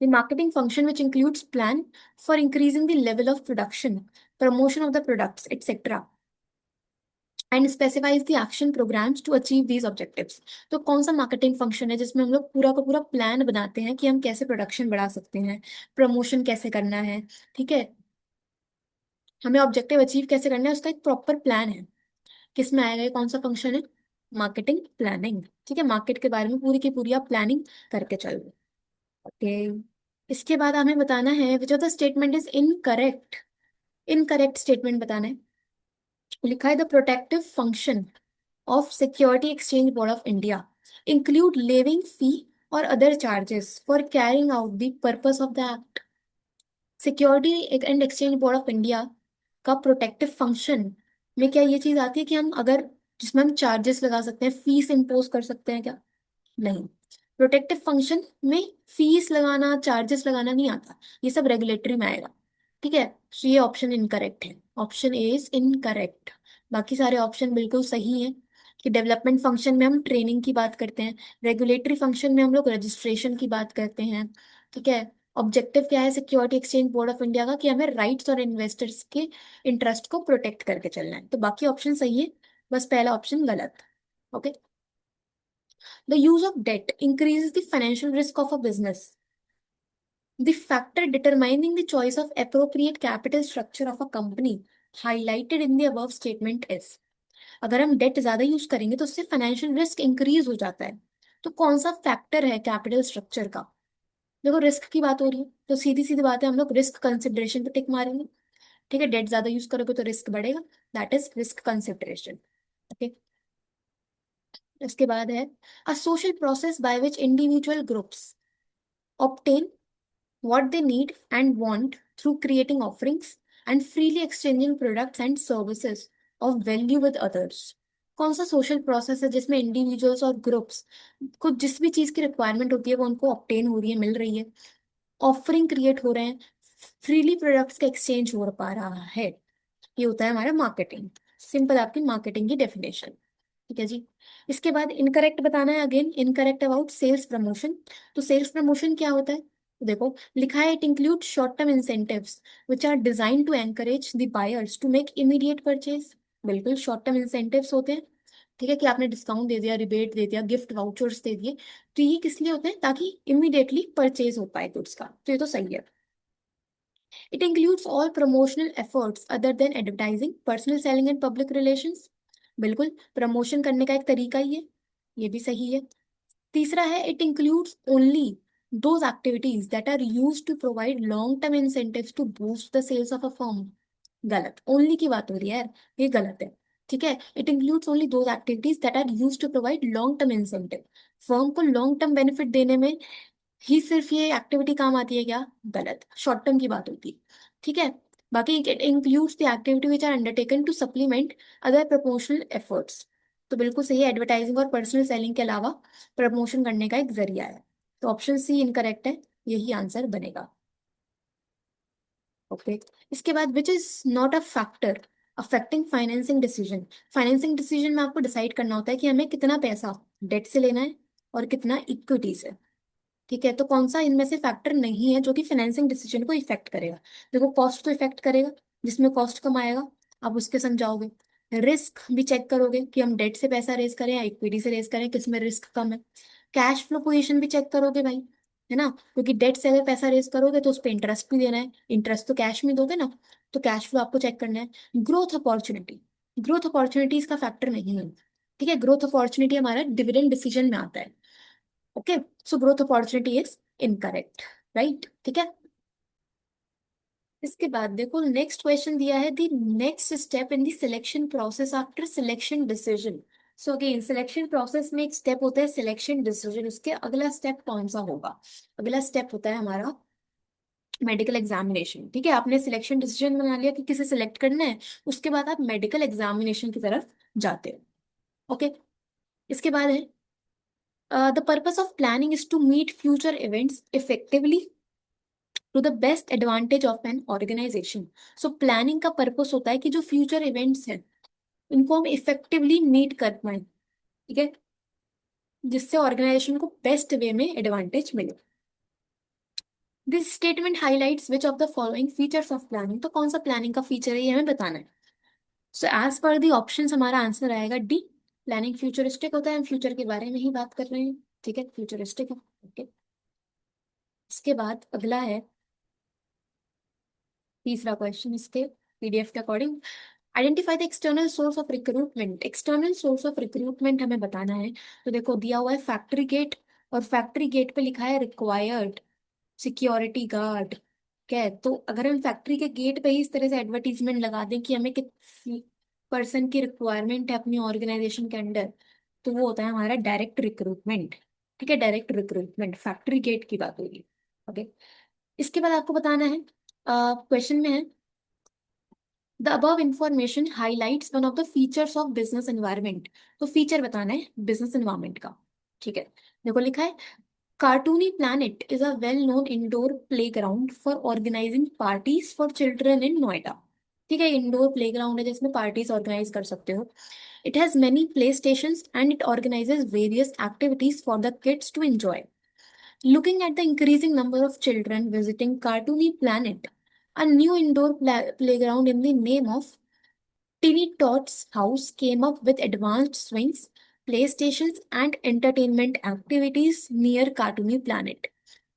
the marketing function which includes plan for increasing the level of production, promotion of the products, etc. and specifies the action programs to achieve these objectives। तो कौन सा marketing function है जिसमें हम लोग पूरा का पूरा प्लान बनाते हैं कि हम कैसे प्रोडक्शन बढ़ा सकते हैं, प्रमोशन कैसे करना है, ठीक है, हमें ऑब्जेक्टिव अचीव कैसे करना है, उसका एक प्रॉपर प्लान है। किसमें आएगा ये, कौन सा फंक्शन है, मार्केटिंग प्लानिंग। ठीक है, मार्केट के बारे में पूरी की पूरी आप प्लानिंग करके चलो। ओके, इसके बाद हमें बताना है which of the statement is incorrect. Incorrect statement बताना है। लिखा है the protective function of security exchange board of India include levying fee और other charges for carrying out the purpose of the act. Security and exchange board of India का protective function में क्या ये चीज आती है कि हम अगर जिसमें हम चार्जेस लगा सकते हैं, फीस इम्पोज कर सकते हैं क्या, नहीं। प्रोटेक्टिव फंक्शन में फीस लगाना, चार्जेस लगाना नहीं आता, ये सब रेगुलेटरी में आएगा। ठीक है, तो ये ऑप्शन इनकरेक्ट है, ऑप्शन ए इज इनकरेक्ट। बाकी सारे ऑप्शन बिल्कुल सही हैं कि डेवलपमेंट फंक्शन में हम ट्रेनिंग की बात करते हैं, रेगुलेटरी फंक्शन में हम लोग रजिस्ट्रेशन की बात करते हैं। ठीक है, ऑब्जेक्टिव क्या है security exchange board of India का, कि हमें राइट्स और इन्वेस्टर्स के इंटरेस्ट को प्रोटेक्ट करके चलना है। तो बाकी ऑप्शन सही है, बस पहला ऑप्शन गलत। Okay, the use of debt increases the financial risk of a business. The factor determining the choice of appropriate capital structure of a company highlighted in the above statement is। अगर हम date ज्यादा use करेंगे तो उससे financial risk increase हो जाता है। तो कौन सा फैक्टर है कैपिटल स्ट्रक्चर का, देखो रिस्क की बात हो रही है तो सीधी सीधी बात है, हम लोग रिस्क कंसिडरेशन पे टिक मारेंगे। ठीक है, डेट ज्यादा यूज करोगे तो रिस्क बढ़ेगा, that is risk consideration. Okay, इसके बाद है a social process by which individual groups obtain what they need and want through creating offerings and freely exchanging products and services of value with others। कौन सा social process है जिसमें individuals और groups को जिस भी चीज की रिक्वायरमेंट होती है वो उनको ऑब्टेन हो रही है, मिल रही है, ऑफरिंग क्रिएट हो रहे हैं, फ्रीली प्रोडक्ट्स का एक्सचेंज हो पा रहा है, ये होता है हमारा मार्केटिंग। सिंपल आपकी मार्केटिंग की डेफिनेशन। ठीक है जी, इसके बाद इनकरेक्ट बताना है, again incorrect about sales promotion. तो सेल्स प्रमोशन क्या होता है, तो देखो लिखा है it include short term incentives which are design to encourage the buyers to make immediate purchase. बिल्कुल शॉर्ट टर्म इंसेंटिव्स होते हैं। ठीक है, कि आपने डिस्काउंट दे दिया, रिबेट दे दिया, गिफ्ट वाउचर्स दे दिए, तो ये किस लिए होते हैं, ताकि इमीडिएटली परचेज हो पाए गुड्स का, तो ये तो सही है। It includes all promotional efforts other than advertising, personal selling and public relations. बिल्कुल प्रमोशन करने का एक तरीका ही है, ये भी सही है। तीसरा है it includes only those activities that are used to provide long term incentives to boost the sales of a firm. गलत, ओनली की बात हो रही है यार, ये गलत है। ठीक है, it includes only those activities that are used to provide long term incentive. Firm को लॉन्ग टर्म बेनिफिट देने में ही सिर्फ ये एक्टिविटी काम आती है क्या, गलत, शॉर्ट टर्म की बात होती है। ठीक है, बाकी it includes the activity which are undertaken to supplement other promotional efforts. तो बिल्कुल सही है, एडवर्टाइजिंग और पर्सनल सेलिंग के अलावा प्रमोशन करने का एक जरिया है। तो ऑप्शन सी इनकरेक्ट है, यही आंसर बनेगा। ओके, इसके बाद which is not a factor affecting financing decision. Financing decision में आपको डिसाइड करना होता है कि हमें कितना पैसा डेट से लेना है और कितना इक्विटी से। ठीक है, तो कौन सा इनमें से फैक्टर नहीं है जो कि फाइनेंसिंग डिसीजन को इफेक्ट करेगा। देखो कॉस्ट तो इफेक्ट करेगा, जिसमें कॉस्ट कम आएगा आप उसके संग जाओगे। रिस्क भी चेक करोगे कि हम डेट से पैसा रेज करें या इक्विटी से रेज करें, किसमें रिस्क कम है। कैश फ्लो पोजीशन भी चेक करोगे भाई, है ना, क्योंकि डेट से अगर पैसा रेज करोगे तो उस पर इंटरेस्ट भी देना है, इंटरेस्ट तो कैश में दोगे ना, तो कैश फ्लो आपको चेक करना है। ग्रोथ अपॉर्चुनिटी, ग्रोथ अपॉर्चुनिटी इसका फैक्टर नहीं है। ठीक है, ग्रोथ अपॉर्चुनिटी हमारा डिविडेंड डिसीजन में आता है। Okay, so growth opportunity is incorrect, right. ठीक है, इसके बाद देखो नेक्स्ट क्वेश्चन दिया है the next step in the selection process after selection decision. So again selection process में एक स्टेप होता है सिलेक्शन डिसीजन, उसके अगला स्टेप कौन सा होगा, अगला स्टेप होता है हमारा मेडिकल एग्जामिनेशन। ठीक है, आपने सिलेक्शन डिसीजन बना लिया कि किसे सिलेक्ट करना है, उसके बाद आप मेडिकल एग्जामिनेशन की तरफ जाते हो। ओके, इसके बाद है the purpose of planning is to meet future events effectively to the best advantage of an organisation. So planning का पर्पस होता है कि जो फ्यूचर इवेंट्स हैं उनको हम इफेक्टिवली मीट कर पाए, ठीक है, जिससे ऑर्गेनाइजेशन को बेस्ट वे में एडवांटेज मिले। This statement highlights which of the following features of planning. तो कौन सा प्लानिंग का फीचर है ये हमें बताना है। So as per the option हमारा आंसर आएगा डी। प्लानिंग फ्यूचरिस्टिक होता है, हम फ्यूचर के बारे में ही बात कर रहे हैं, ठीक है, फ्यूचरिस्टिक है। ओके, इसके बाद अगला है तीसरा क्वेश्चन इसके पीडीएफ के according. Identify the external source of recruitment. External source of recruitment हमें बताना है। तो देखो दिया हुआ है फैक्ट्री गेट, और फैक्ट्री गेट पे लिखा है रिक्वायर्ड सिक्योरिटी गार्ड। क्या है, तो अगर हम फैक्ट्री के गेट पे ही इस तरह से एडवर्टीजमेंट लगा दें कि हमें किस पर्सन की रिक्वायरमेंट है अपनी ऑर्गेनाइजेशन के अंदर, तो वो होता है हमारा डायरेक्ट रिक्रूटमेंट। ठीक है, डायरेक्ट रिक्रूटमेंट फैक्ट्री गेट की बात होगी। ओके, इसके बाद आपको बताना है, क्वेश्चन में है the above information highlights one of the features of business environment. तो फीचर बताना है बिजनेस एनवायरनमेंट का। ठीक है, देखो लिखा है Cartoony Planet is a well known indoor playground for organising parties for children in Noida. ठीक है, इंडोर प्लेग्राउंड है जिसमें पार्टीज ऑर्गेनाइज कर सकते हो। It has many play stations and it organises various activities for the kids to enjoy. Looking at the increasing number of children visiting Cartoony Planet, a new indoor playground in the name of Tinny Tot's House came up with advanced swings, playstations, and entertainment activities near Cartoony Planet.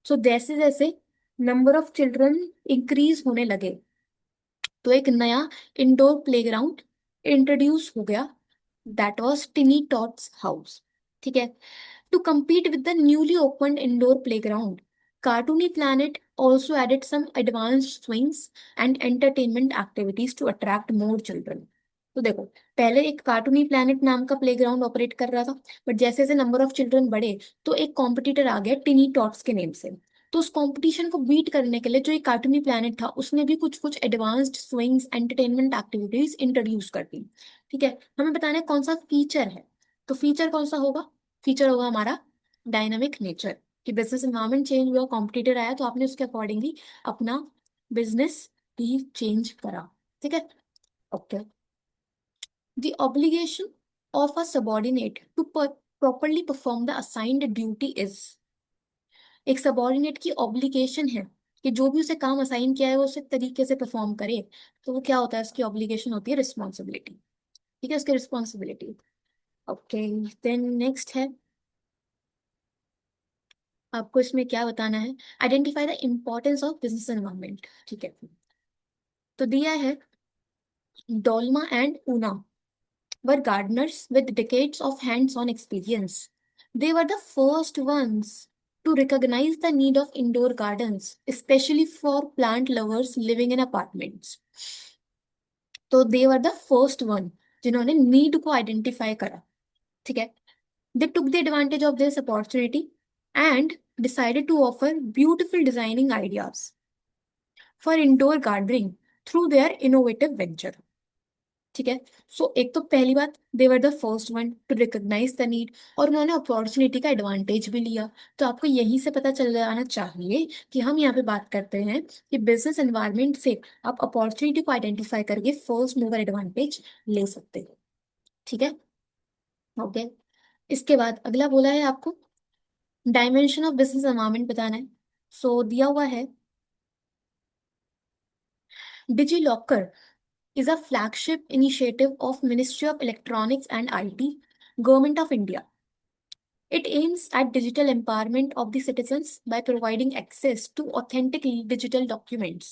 So जैसे जैसे number of children increase होने लगे तो एक नया indoor playground introduce हो गया, that was Tiny Tots House. ठीक है, to compete with the newly opened indoor playground, Cartoony Planet also added some advanced swings and entertainment activities to attract more children. तो देखो पहले एक कार्टूनी प्लैनेट नाम का प्लेग्राउंड ऑपरेट कर रहा था, बट जैसे जैसे नंबर ऑफ चिल्ड्रन बढ़े तो एक कॉम्पिटिटर आ गया टिनी टॉट्स के नेम से। तो उस कंपटीशन को बीट करने के लिए जो एक कार्टूनी प्लैनेट था उसने भी कुछ कुछ advanced swings entertainment activities introduce कर दी। ठीक है, हमें बताना है कौन सा फीचर है। तो फीचर कौन सा होगा, फीचर होगा हमारा डायनामिक नेचर। कि बिजनेस एनवायरनमेंट चेंज हुआ, कॉम्पिटिटर आया, तो आपने उसके अकॉर्डिंगली अपना बिजनेस भी चेंज करा। ठीक है, ओके। The obligation of a subordinate to properly perform the assigned duty is. एक सबॉर्डिनेट की ऑब्लिगेशन है कि जो भी उसे काम असाइन किया है वो उसे तरीके से परफॉर्म करे, तो वो क्या होता है, उसकी ऑब्लिगेशन होती है रिस्पॉन्सिबिलिटी। ठीक है, उसकी रिस्पॉन्सिबिलिटी। ओके, देन नेक्स्ट है, आपको इसमें क्या बताना है, identify the importance of business environment. ठीक है, तो दिया है Dolma and Una were gardeners with decades of hands-on experience. They were the first ones to recognize the need of indoor gardens, especially for plant lovers living in apartments. तो they were the first one जिन्होंने need को identify करा। ठीक है, they took the advantage of this opportunity and decided to offer beautiful designing ideas for indoor gardening through their innovative venture. ठीक है, सो एक तो पहली बात they were the first one to recognise the need, और उन्होंने अपॉर्चुनिटी का advantage भी लिया। तो आपको यहीं से पता चल जाना चाहिए कि हम यहाँ पे बात करते हैं कि बिजनेस एनवायरनमेंट से आप अपॉर्चुनिटी को आइडेंटिफाई करके फर्स्ट मूवर एडवांटेज ले सकते हो। ठीक है, ओके। इसके बाद अगला बोला है आपको डायमेंशन ऑफ बिजनेस एनवायरनमेंट बताना है। सो दिया हुआ है digi locker is a flagship initiative of Ministry of Electronics and IT, Government of India. It aims at digital empowerment of the citizens by providing access to authentic digital documents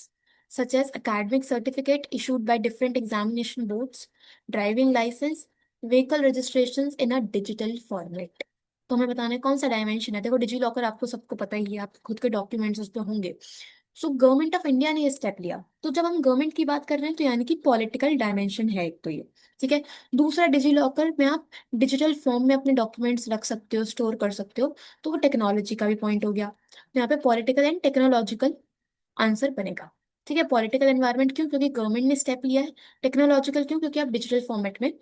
such as academic certificate issued by different examination boards, driving license, vehicle registrations in a digital format. तो हमें बताना है कौन सा dimension है। देखो digi locker आपको सबको पता ही है, आप खुद के डॉक्यूमेंट्स उस पर होंगे। सो गवर्नमेंट ऑफ इंडिया ने ये स्टेप लिया, तो जब हम गवर्नमेंट की बात कर रहे हैं तो यानी कि पॉलिटिकल डायमेंशन है एक तो ये। ठीक है, दूसरा डिजी लॉकर में आप डिजिटल फॉर्म में अपने डॉक्यूमेंट्स रख सकते हो, स्टोर कर सकते हो, तो वो टेक्नोलॉजी का भी पॉइंट हो गया। तो यहाँ पे पॉलिटिकल एंड टेक्नोलॉजिकल आंसर बनेगा। ठीक है, पॉलिटिकल एनवायरनमेंट क्यों, क्योंकि गवर्नमेंट ने स्टेप लिया है। टेक्नोलॉजिकल क्यों, क्योंकि आप डिजिटल फॉर्मेट में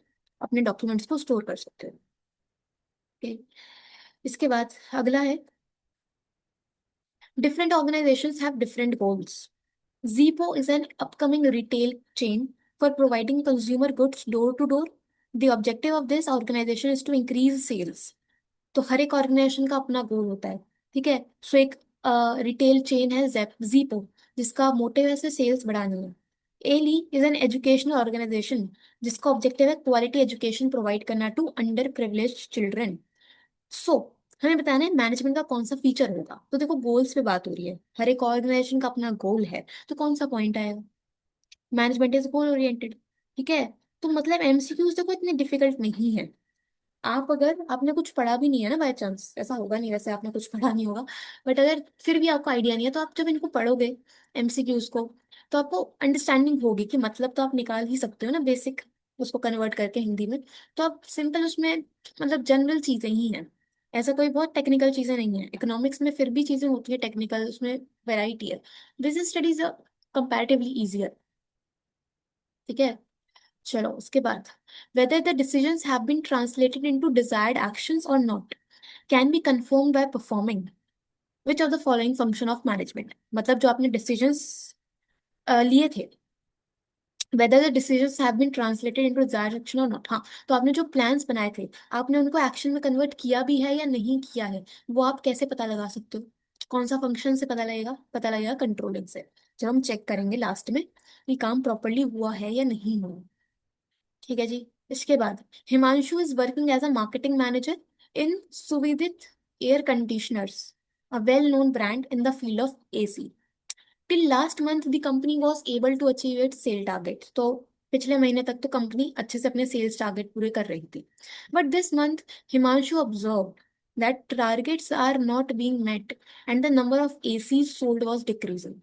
अपने डॉक्यूमेंट्स को स्टोर कर सकते हो। ओके, इसके बाद अगला है, different organizations have different goals. Zepo is an upcoming retail chain for providing consumer goods door to door. The objective of this organization is to increase sales. तो हर एक ऑर्गेनाइजेशन का अपना गोल होता है, ठीक है। सो एक रिटेल चेन है जीपो, जिसका मोटिव है से सेल्स बढ़ानी है। Ellie is an educational organisation जिसका ऑब्जेक्टिव है क्वालिटी एजुकेशन प्रोवाइड करना to underprivileged children. So हमें बताना है मैनेजमेंट का कौन सा फीचर होगा। तो देखो गोल्स पे बात हो रही है, हर एक ऑर्गेनाइजेशन का अपना गोल है, तो कौन सा पॉइंट आएगा? मैनेजमेंट इज गोल ओरिएंटेड, ठीक है। तो मतलब एमसीक्यूज देखो इतने डिफिकल्ट नहीं है। आप अगर आपने कुछ पढ़ा भी नहीं है ना, बाय चांस, ऐसा होगा नहीं वैसे, आपने कुछ पढ़ा नहीं होगा, बट अगर फिर भी आपको आइडिया नहीं है, तो आप जब इनको पढ़ोगे एमसीक्यूज को, तो आपको अंडरस्टैंडिंग होगी कि मतलब तो आप निकाल ही सकते हो ना बेसिक, उसको कन्वर्ट करके हिंदी में। तो आप सिंपल उसमें मतलब जनरल चीजें ही हैं, ऐसा कोई बहुत टेक्निकल चीजें नहीं है। इकोनॉमिक्स में फिर भी चीजें होती है टेक्निकल, उसमें वेराइटी है। बिजनेस स्टडीज कंपैरेटिवली इजियर, ठीक है। चलो उसके बाद, whether the decisions have been translated into desired actions or not can be confirmed by performing which of the following function of management। मतलब जो आपने डिसीजंस लिए थे, whether the decisions have been translated into desired action or not। हाँ, तो आपने जो plans बनाए थे, आपने उनको एक्शन में कन्वर्ट किया भी है या नहीं किया है, वो आप कैसे पता लगा सकते हो? कौन सा फंक्शन से पता लगेगा? पता लगेगा कंट्रोलिंग से, जब हम चेक करेंगे लास्ट में कि काम प्रॉपरली हुआ है या नहीं हुआ, ठीक है जी। इसके बाद, Himanshu is working as a marketing manager in Suvidit air conditioners, a well known brand in the field of AC. Till last month the company was able to achieve its sale target. तो पिछले महीने तक तो कंपनी अच्छे से अपने sales target पूरे कर रही थी, but this month Himanshu observe that targets are not being met and the number of AC sold was decreasing.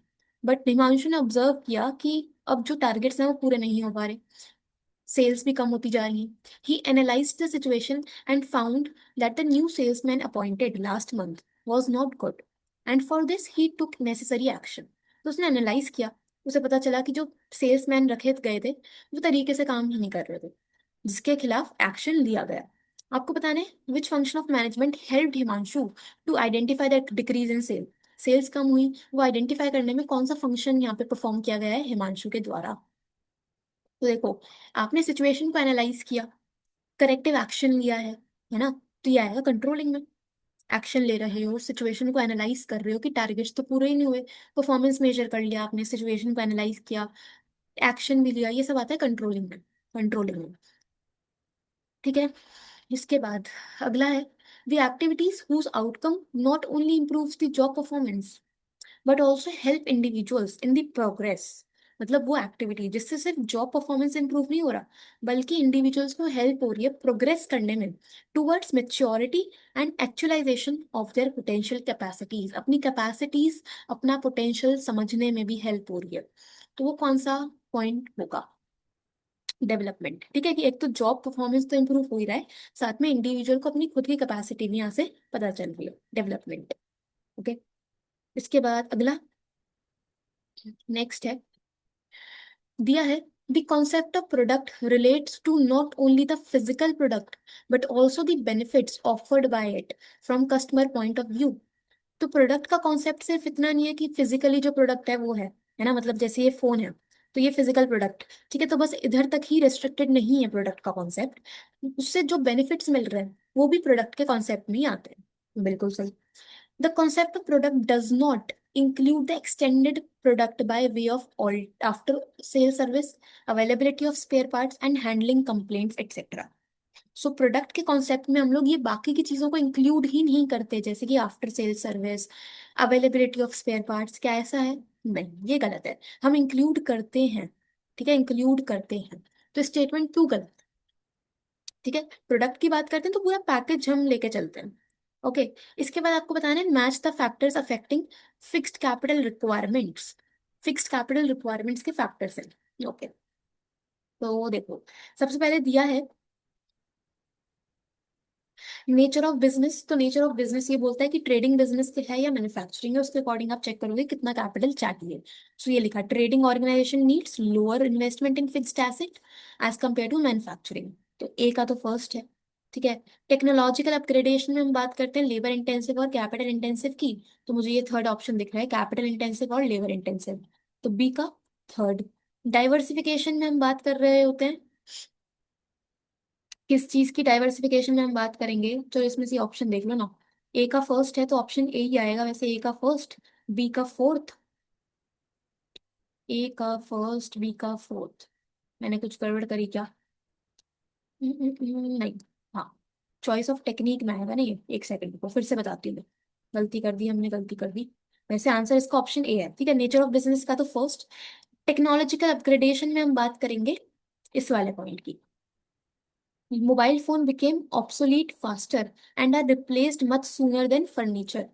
But Himanshu ने ऑब्जर्व किया कि अब जो टारगेट्स हैं वो पूरे नहीं हो पा रहे, सेल्स भी कम होती जा रही हैं। He analyzed the situation and found that the new salesman appointed last month was not good, and for this he took necessary action। तो उसने एनालाइज किया, उसे पता चला कि जो सेल्समैन रखे गए थे वो तरीके से काम ही नहीं कर रहे थे, जिसके खिलाफ एक्शन लिया गया। आपको बताना है which function of management helped Himanshu to identify that decrease in sale. Sales कम हुई, वो आइडेंटिफाई करने में कौन सा फंक्शन यहाँ पे परफॉर्म किया गया है हिमांशु के द्वारा? तो देखो, आपने सिचुएशन को एनालाइज किया, करेक्टिव एक्शन लिया है ना, तो ये आएगा कंट्रोलिंग में। एक्शन ले रहे हो, सिचुएशन को एनालाइज कर रहे हो कि टारगेट्स तो पूरे ही नहीं हुए, परफॉर्मेंस मेजर कर लिया आपने, सिचुएशन को एनालाइज किया, एक्शन भी लिया, ये सब आता है कंट्रोलिंग में, कंट्रोलिंग में, ठीक है। इसके बाद अगला है, the activities whose outcome not only improves the job performance but also help individuals in the progress. मतलब वो एक्टिविटी जिससे सिर्फ जॉब परफॉर्मेंस इंप्रूव नहीं हो रहा, बल्कि इंडिविजुअल्स को हेल्प हो रही है प्रोग्रेस करने में towards maturity and actualisation of their potential capacities. अपनी कैपेसिटीज, अपना पोटेंशियल समझने में भी हेल्प हो रही है। तो वो कौन सा पॉइंट होगा? डेवलपमेंट, ठीक है। कि एक तो जॉब परफॉर्मेंस तो इंप्रूव हो ही रहा है, साथ में इंडिविजुअल को अपनी खुद की कैपेसिटी भी यहाँ से पता चल रही है, डेवलपमेंट, ओके। इसके बाद अगला, नेक्स्ट है, दिया है, the concept of product relates to not only the physical product but also the benefits offered by it from customer point of view. तो प्रोडक्ट का कॉन्सेप्ट सिर्फ इतना नहीं है कि फिजिकली जो प्रोडक्ट है वो है ना, मतलब जैसे ये फोन है तो ये फिजिकल प्रोडक्ट, ठीक है, तो बस इधर तक ही रेस्ट्रिक्टेड नहीं है प्रोडक्ट का कॉन्सेप्ट, उससे जो बेनिफिट्स मिल रहे हैं वो भी प्रोडक्ट के कॉन्सेप्ट में ही आते हैं। बिल्कुल सही। The concept of product does not include the extended product by way of all after sale service, availability of spare parts and handling complaints etc। So product के कॉन्सेप्ट में हम लोग ये बाकी की चीजों को इंक्लूड ही नहीं करते, जैसे कि after sale service, availability of spare parts. क्या ऐसा है? नहीं, ये गलत है। हम इंक्लूड करते हैं, ठीक है, इंक्लूड करते हैं। तो स्टेटमेंट क्यों गलत? ठीक है, प्रोडक्ट की बात करते हैं तो पूरा पैकेज हम लेके चलते हैं, ओके। इसके बाद आपको बताना है match the factors affecting fixed capital requirements. Fixed capital requirements के फैक्टर्स हैं, ओके। तो देखो, सबसे पहले दिया है नेचर ऑफ बिजनेस। तो नेचर ऑफ बिजनेस ये बोलता है कि ट्रेडिंग बिजनेस है या मैन्युफैक्चरिंग है, उसके अकॉर्डिंग आप चेक करोगे कितना कैपिटल चाहिए। सो ये लिखा, trading organisation needs lower investment in fixed asset as compare to manufacturing. तो ए का तो फर्स्ट है, ठीक है। टेक्नोलॉजिकल अपग्रेडेशन में हम बात करते हैं लेबर इंटेंसिव और कैपिटल इंटेंसिव की। तो मुझे ये थर्ड ऑप्शन दिख रहा है, कैपिटल इंटेंसिव और लेबर इंटेंसिव। तो बी का थर्ड। डाइवर्सिफिकेशन में हम बात कर रहे होते हैं, किस चीज की डाइवर्सिफिकेशन में हम बात करेंगे, तो इसमें से ऑप्शन देख लो ना। ए का फर्स्ट है तो ऑप्शन ए ही आएगा, वैसे ए का फर्स्ट, बी का फोर्थ। ए का फर्स्ट, बी का फोर्थ। मैंने कुछ गड़बड़ करी क्या? नहीं। हाँ, चॉइस ऑफ टेक्निक में आएगा ना ये, एक सेकंड को फिर से बताती हूँ मैं। गलती कर दी हमने, गलती कर दी। वैसे आंसर इसका ऑप्शन ए है, ठीक है। नेचर ऑफ बिजनेस का तो फर्स्ट। टेक्नोलॉजिकल अपग्रेडेशन में हम बात करेंगे इस वाले पॉइंट की। Mobile phone became obsolete faster and are replaced much sooner than furniture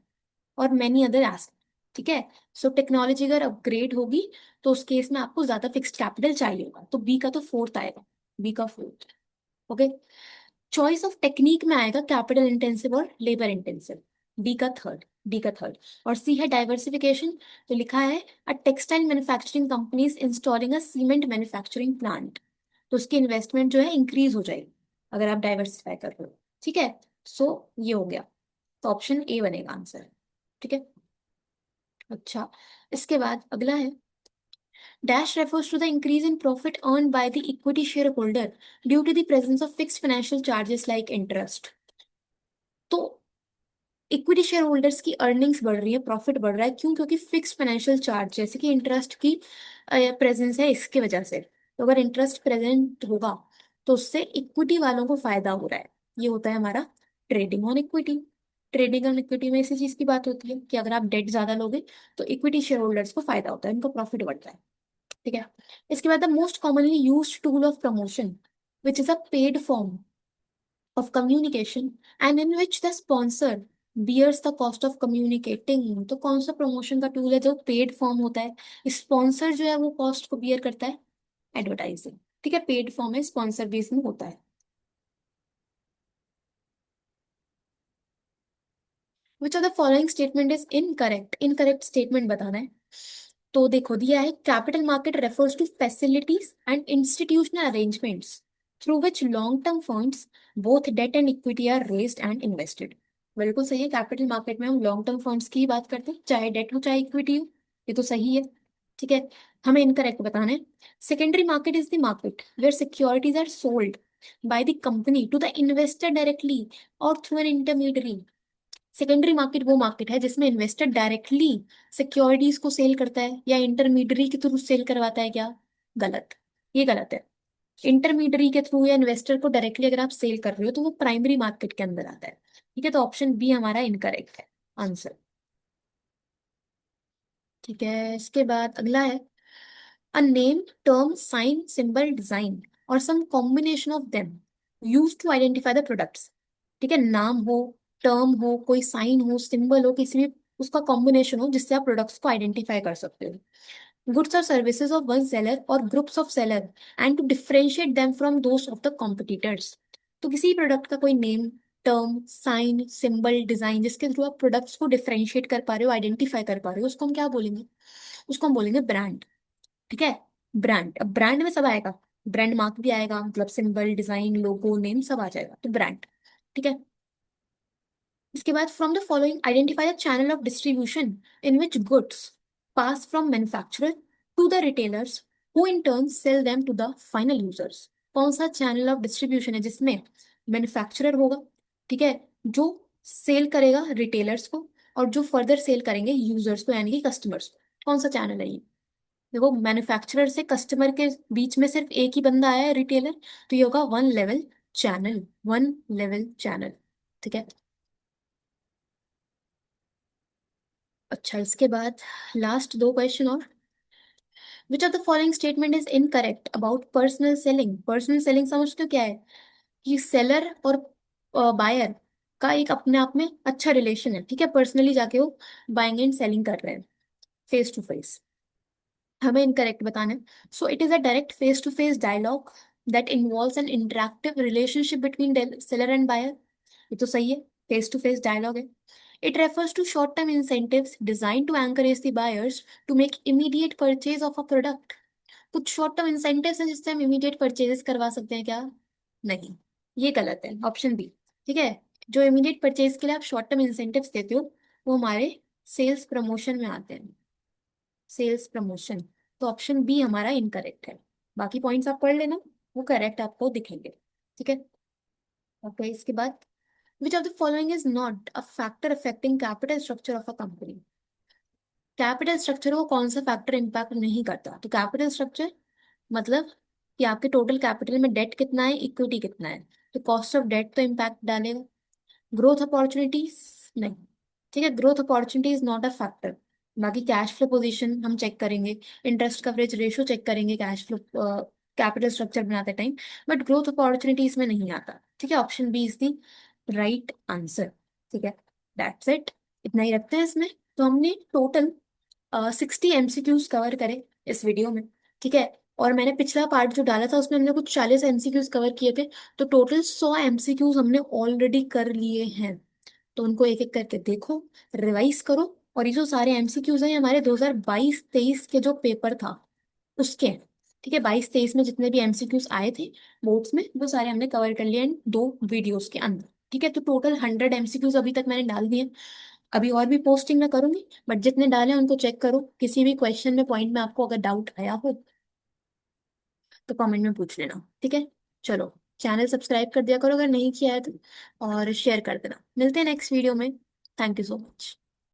और मैनी अदर एस्पेक्ट। ठीक है। सो टेक्नोलॉजी अगर अपग्रेड होगी तो उस केस में आपको ज्यादा फिक्स्ड कैपिटल चाहिए होगा, तो बी का तो फोर्थ आएगा, बी का fourth. Okay. Choice of technique में आएगा कैपिटल इंटेंसिव और लेबर इंटेंसिव, डी का थर्ड, डी का थर्ड। और सी है डाइवर्सिफिकेशन, तो लिखा है a textile manufacturing companies installing a cement manufacturing plant. तो उसकी इन्वेस्टमेंट जो है इंक्रीज हो जाएगी अगर आप डाइवर्सिफाई कर रहे हो। ठीक है। सो ये हो गया, तो ऑप्शन ए बनेगा आंसर। ठीक है। अच्छा, इसके बाद अगला है, dash refers to the increase in profit earned by the equity shareholder due to the presence of fixed financial charges like interest। तो इक्विटी शेयर होल्डर्स की अर्निंग्स बढ़ रही है, प्रॉफिट बढ़ रहा है, क्यों? क्योंकि फिक्स फाइनेंशियल चार्ज जैसे कि इंटरेस्ट की प्रेजेंस है, इसके वजह से। तो अगर इंटरेस्ट प्रेजेंट होगा तो उससे इक्विटी वालों को फायदा हो रहा है। ये होता है हमारा trading on equity. Trading on equity में इसी चीज की बात होती है कि अगर आप डेट ज्यादा लोगे तो इक्विटी शेयर होल्डर्स को फायदा होता है, उनको प्रॉफिट बढ़ता है। ठीक है। इसके बाद the most commonly used tool of promotion which is a paid form of communication and in which the sponsor bears the cost of communicating। तो कौन सा प्रमोशन का टूल है जो पेड फॉर्म होता है, स्पॉन्सर जो है वो कॉस्ट को बियर करता है? एडवर्टाइजिंग। ठीक है, पेड फॉर्म है, स्पॉन्सर बेस में होता है। Which of the following statement is incorrect, incorrect statement बताना है। तो देखो दिया है, capital market refers to facilities and institutional arrangements through which long term funds both debt and equity are raised and invested. बिल्कुल सही है, कैपिटल मार्केट में हम लॉन्ग टर्म फंड्स की ही बात करते हैं, चाहे डेट हो चाहे इक्विटी हो। ये तो सही है। ठीक है। हमें इनकरेक्ट बताना है। Secondary market is the market where securities are sold by the company to the investor directly or through an intermediary। Secondary market वो मार्केट है जिसमें इन्वेस्टर डायरेक्टली सिक्योरिटीज को सेल करता है या इंटरमीडियरी के थ्रू सेल करवाता है क्या? गलत, ये गलत है। इंटरमीडियरी के थ्रू या इन्वेस्टर को डायरेक्टली अगर आप सेल कर रहे हो तो वो प्राइमरी मार्केट के अंदर आता है। ठीक है, तो ऑप्शन बी हमारा इनकरेक्ट है आंसर। ठीक है, इसके बाद अगला है, a name, term, sign, symbol, design or some combination of them used to identify the products। ठीक है, नाम हो, टर्म हो, कोई साइन हो, सिंबल हो, किसी भी उसका कॉम्बिनेशन हो जिससे आप प्रोडक्ट्स को आइडेंटिफाई कर सकते हो। गुड्स और सर्विसेज ऑफ वन सेलर और groups of seller and to differentiate them from those of the competitors. तो किसी प्रोडक्ट का कोई name, term, sign, symbol, design जिसके थ्रू आप प्रोडक्ट्स को डिफरेंशिएट कर पा रहे हो, आइडेंटिफाई कर पा रहे हो, उसको हम क्या बोलेंगे? उसको हम बोलेंगे ब्रांड। ठीक है। ब्रांड, अब ब्रांड में सब आएगा, ब्रांड मार्क भी आएगा, मतलब सिंबल, डिजाइन, लोगो, नेम सब आ जाएगा, तो ब्रांड। ठीक है। इसके बाद from the following identify the channel of distribution in which goods pass from manufacturer to the retailers who in turn sell them to the final users. कौन सा चैनल ऑफ डिस्ट्रीब्यूशन है जिसमें मैन्युफैक्चरर होगा, ठीक है, जो सेल करेगा retailers को और जो फर्दर सेल करेंगे यूजर्स को यानी कि कस्टमर्स को? कौन सा चैनल है ये? देखो, मैन्युफैक्चरर से कस्टमर के बीच में सिर्फ एक ही बंदा आया है, रिटेलर, तो ये होगा one level channel, one level channel. ठीक है। अच्छा, इसके बाद लास्ट दो क्वेश्चन और। विच of the following statement is incorrect about personal selling? Personal selling समझते हो क्या है? कि सेलर और बायर का एक अपने आप में अच्छा रिलेशन है। ठीक है, पर्सनली जाके वो बाइंग एंड सेलिंग कर रहे हैं फेस टू फेस। हमें इनकरेक्ट बताना है। So it is a direct face to face dialogue that involves an interactive relationship between seller and buyer. ये तो सही है, फेस टू फेस डायलॉग है। It refers to short term incentives design to encourage the buyers to make immediate purchase of a product. कुछ short term incentives हैं जिससे हम immediate purchases करवा सकते हैं क्या? नहीं। ये गलत है, ऑप्शन बी। ठीक है, जो इमीडिएट परचेज के लिए आप शॉर्ट टर्म इंसेंटिव्स देते हो वो हमारे सेल्स प्रमोशन में आते हैं, सेल्स प्रमोशन। तो ऑप्शन बी हमारा इनकरेक्ट है। बाकी पॉइंट्स आप पढ़ लेना, वो करेक्ट आपको दिखेंगे। ठीक है। ओके, इसके बाद विच of the following is not a factor affecting capital structure of a company. Capital structure को कौन सा फैक्टर इम्पैक्ट नहीं करता? तो कैपिटल स्ट्रक्चर मतलब कि आपके टोटल कैपिटल में डेट कितना है, इक्विटी कितना है। तो कॉस्ट ऑफ डेट तो इम्पैक्ट डालेगा। ग्रोथ अपॉर्चुनिटीज नहीं। ठीक है, growth opportunity is not a factor. बाकी कैश फ्लो पोजीशन हम चेक करेंगे, इंटरेस्ट कवरेज रेशियो चेक करेंगे कैश फ्लो कैपिटल स्ट्रक्चर बनाते टाइम, बट ग्रोथ अपॉर्चुनिटीज में नहीं आता। ठीक है, option B is the right answer. ठीक है, दैट्स इट, इतना ही रखते हैं इसमें। तो हमने टोटल 60 MCQs कवर करे इस वीडियो में। ठीक है, और मैंने पिछला पार्ट जो डाला था उसमें हमने कुछ 40 MCQs कवर किए थे। तो टोटल 100 MCQs हमने ऑलरेडी कर लिए हैं। तो उनको एक एक करके देखो, रिवाइज करो। और ये जो सारे एमसीक्यूज हैं ये हमारे 2022-23 के जो पेपर था उसके हैं। ठीक है, 22-23 में जितने भी एमसीक्यूज आए थे बोर्ड्स में वो सारे हमने कवर कर लिए इन 2 वीडियोस के अंदर। ठीक है, तो टोटल 100 MCQs अभी तक मैंने डाल दिए। अभी और भी पोस्टिंग में करूंगी, बट जितने डाले हैं उनको चेक करो। किसी भी क्वेश्चन में पॉइंट में आपको अगर डाउट आया हो तो कमेंट में पूछ लेना। ठीक है, चलो, चैनल सब्सक्राइब कर दिया करो अगर नहीं किया है तो, और शेयर कर देना। मिलते हैं नेक्स्ट वीडियो में। Thank you so much.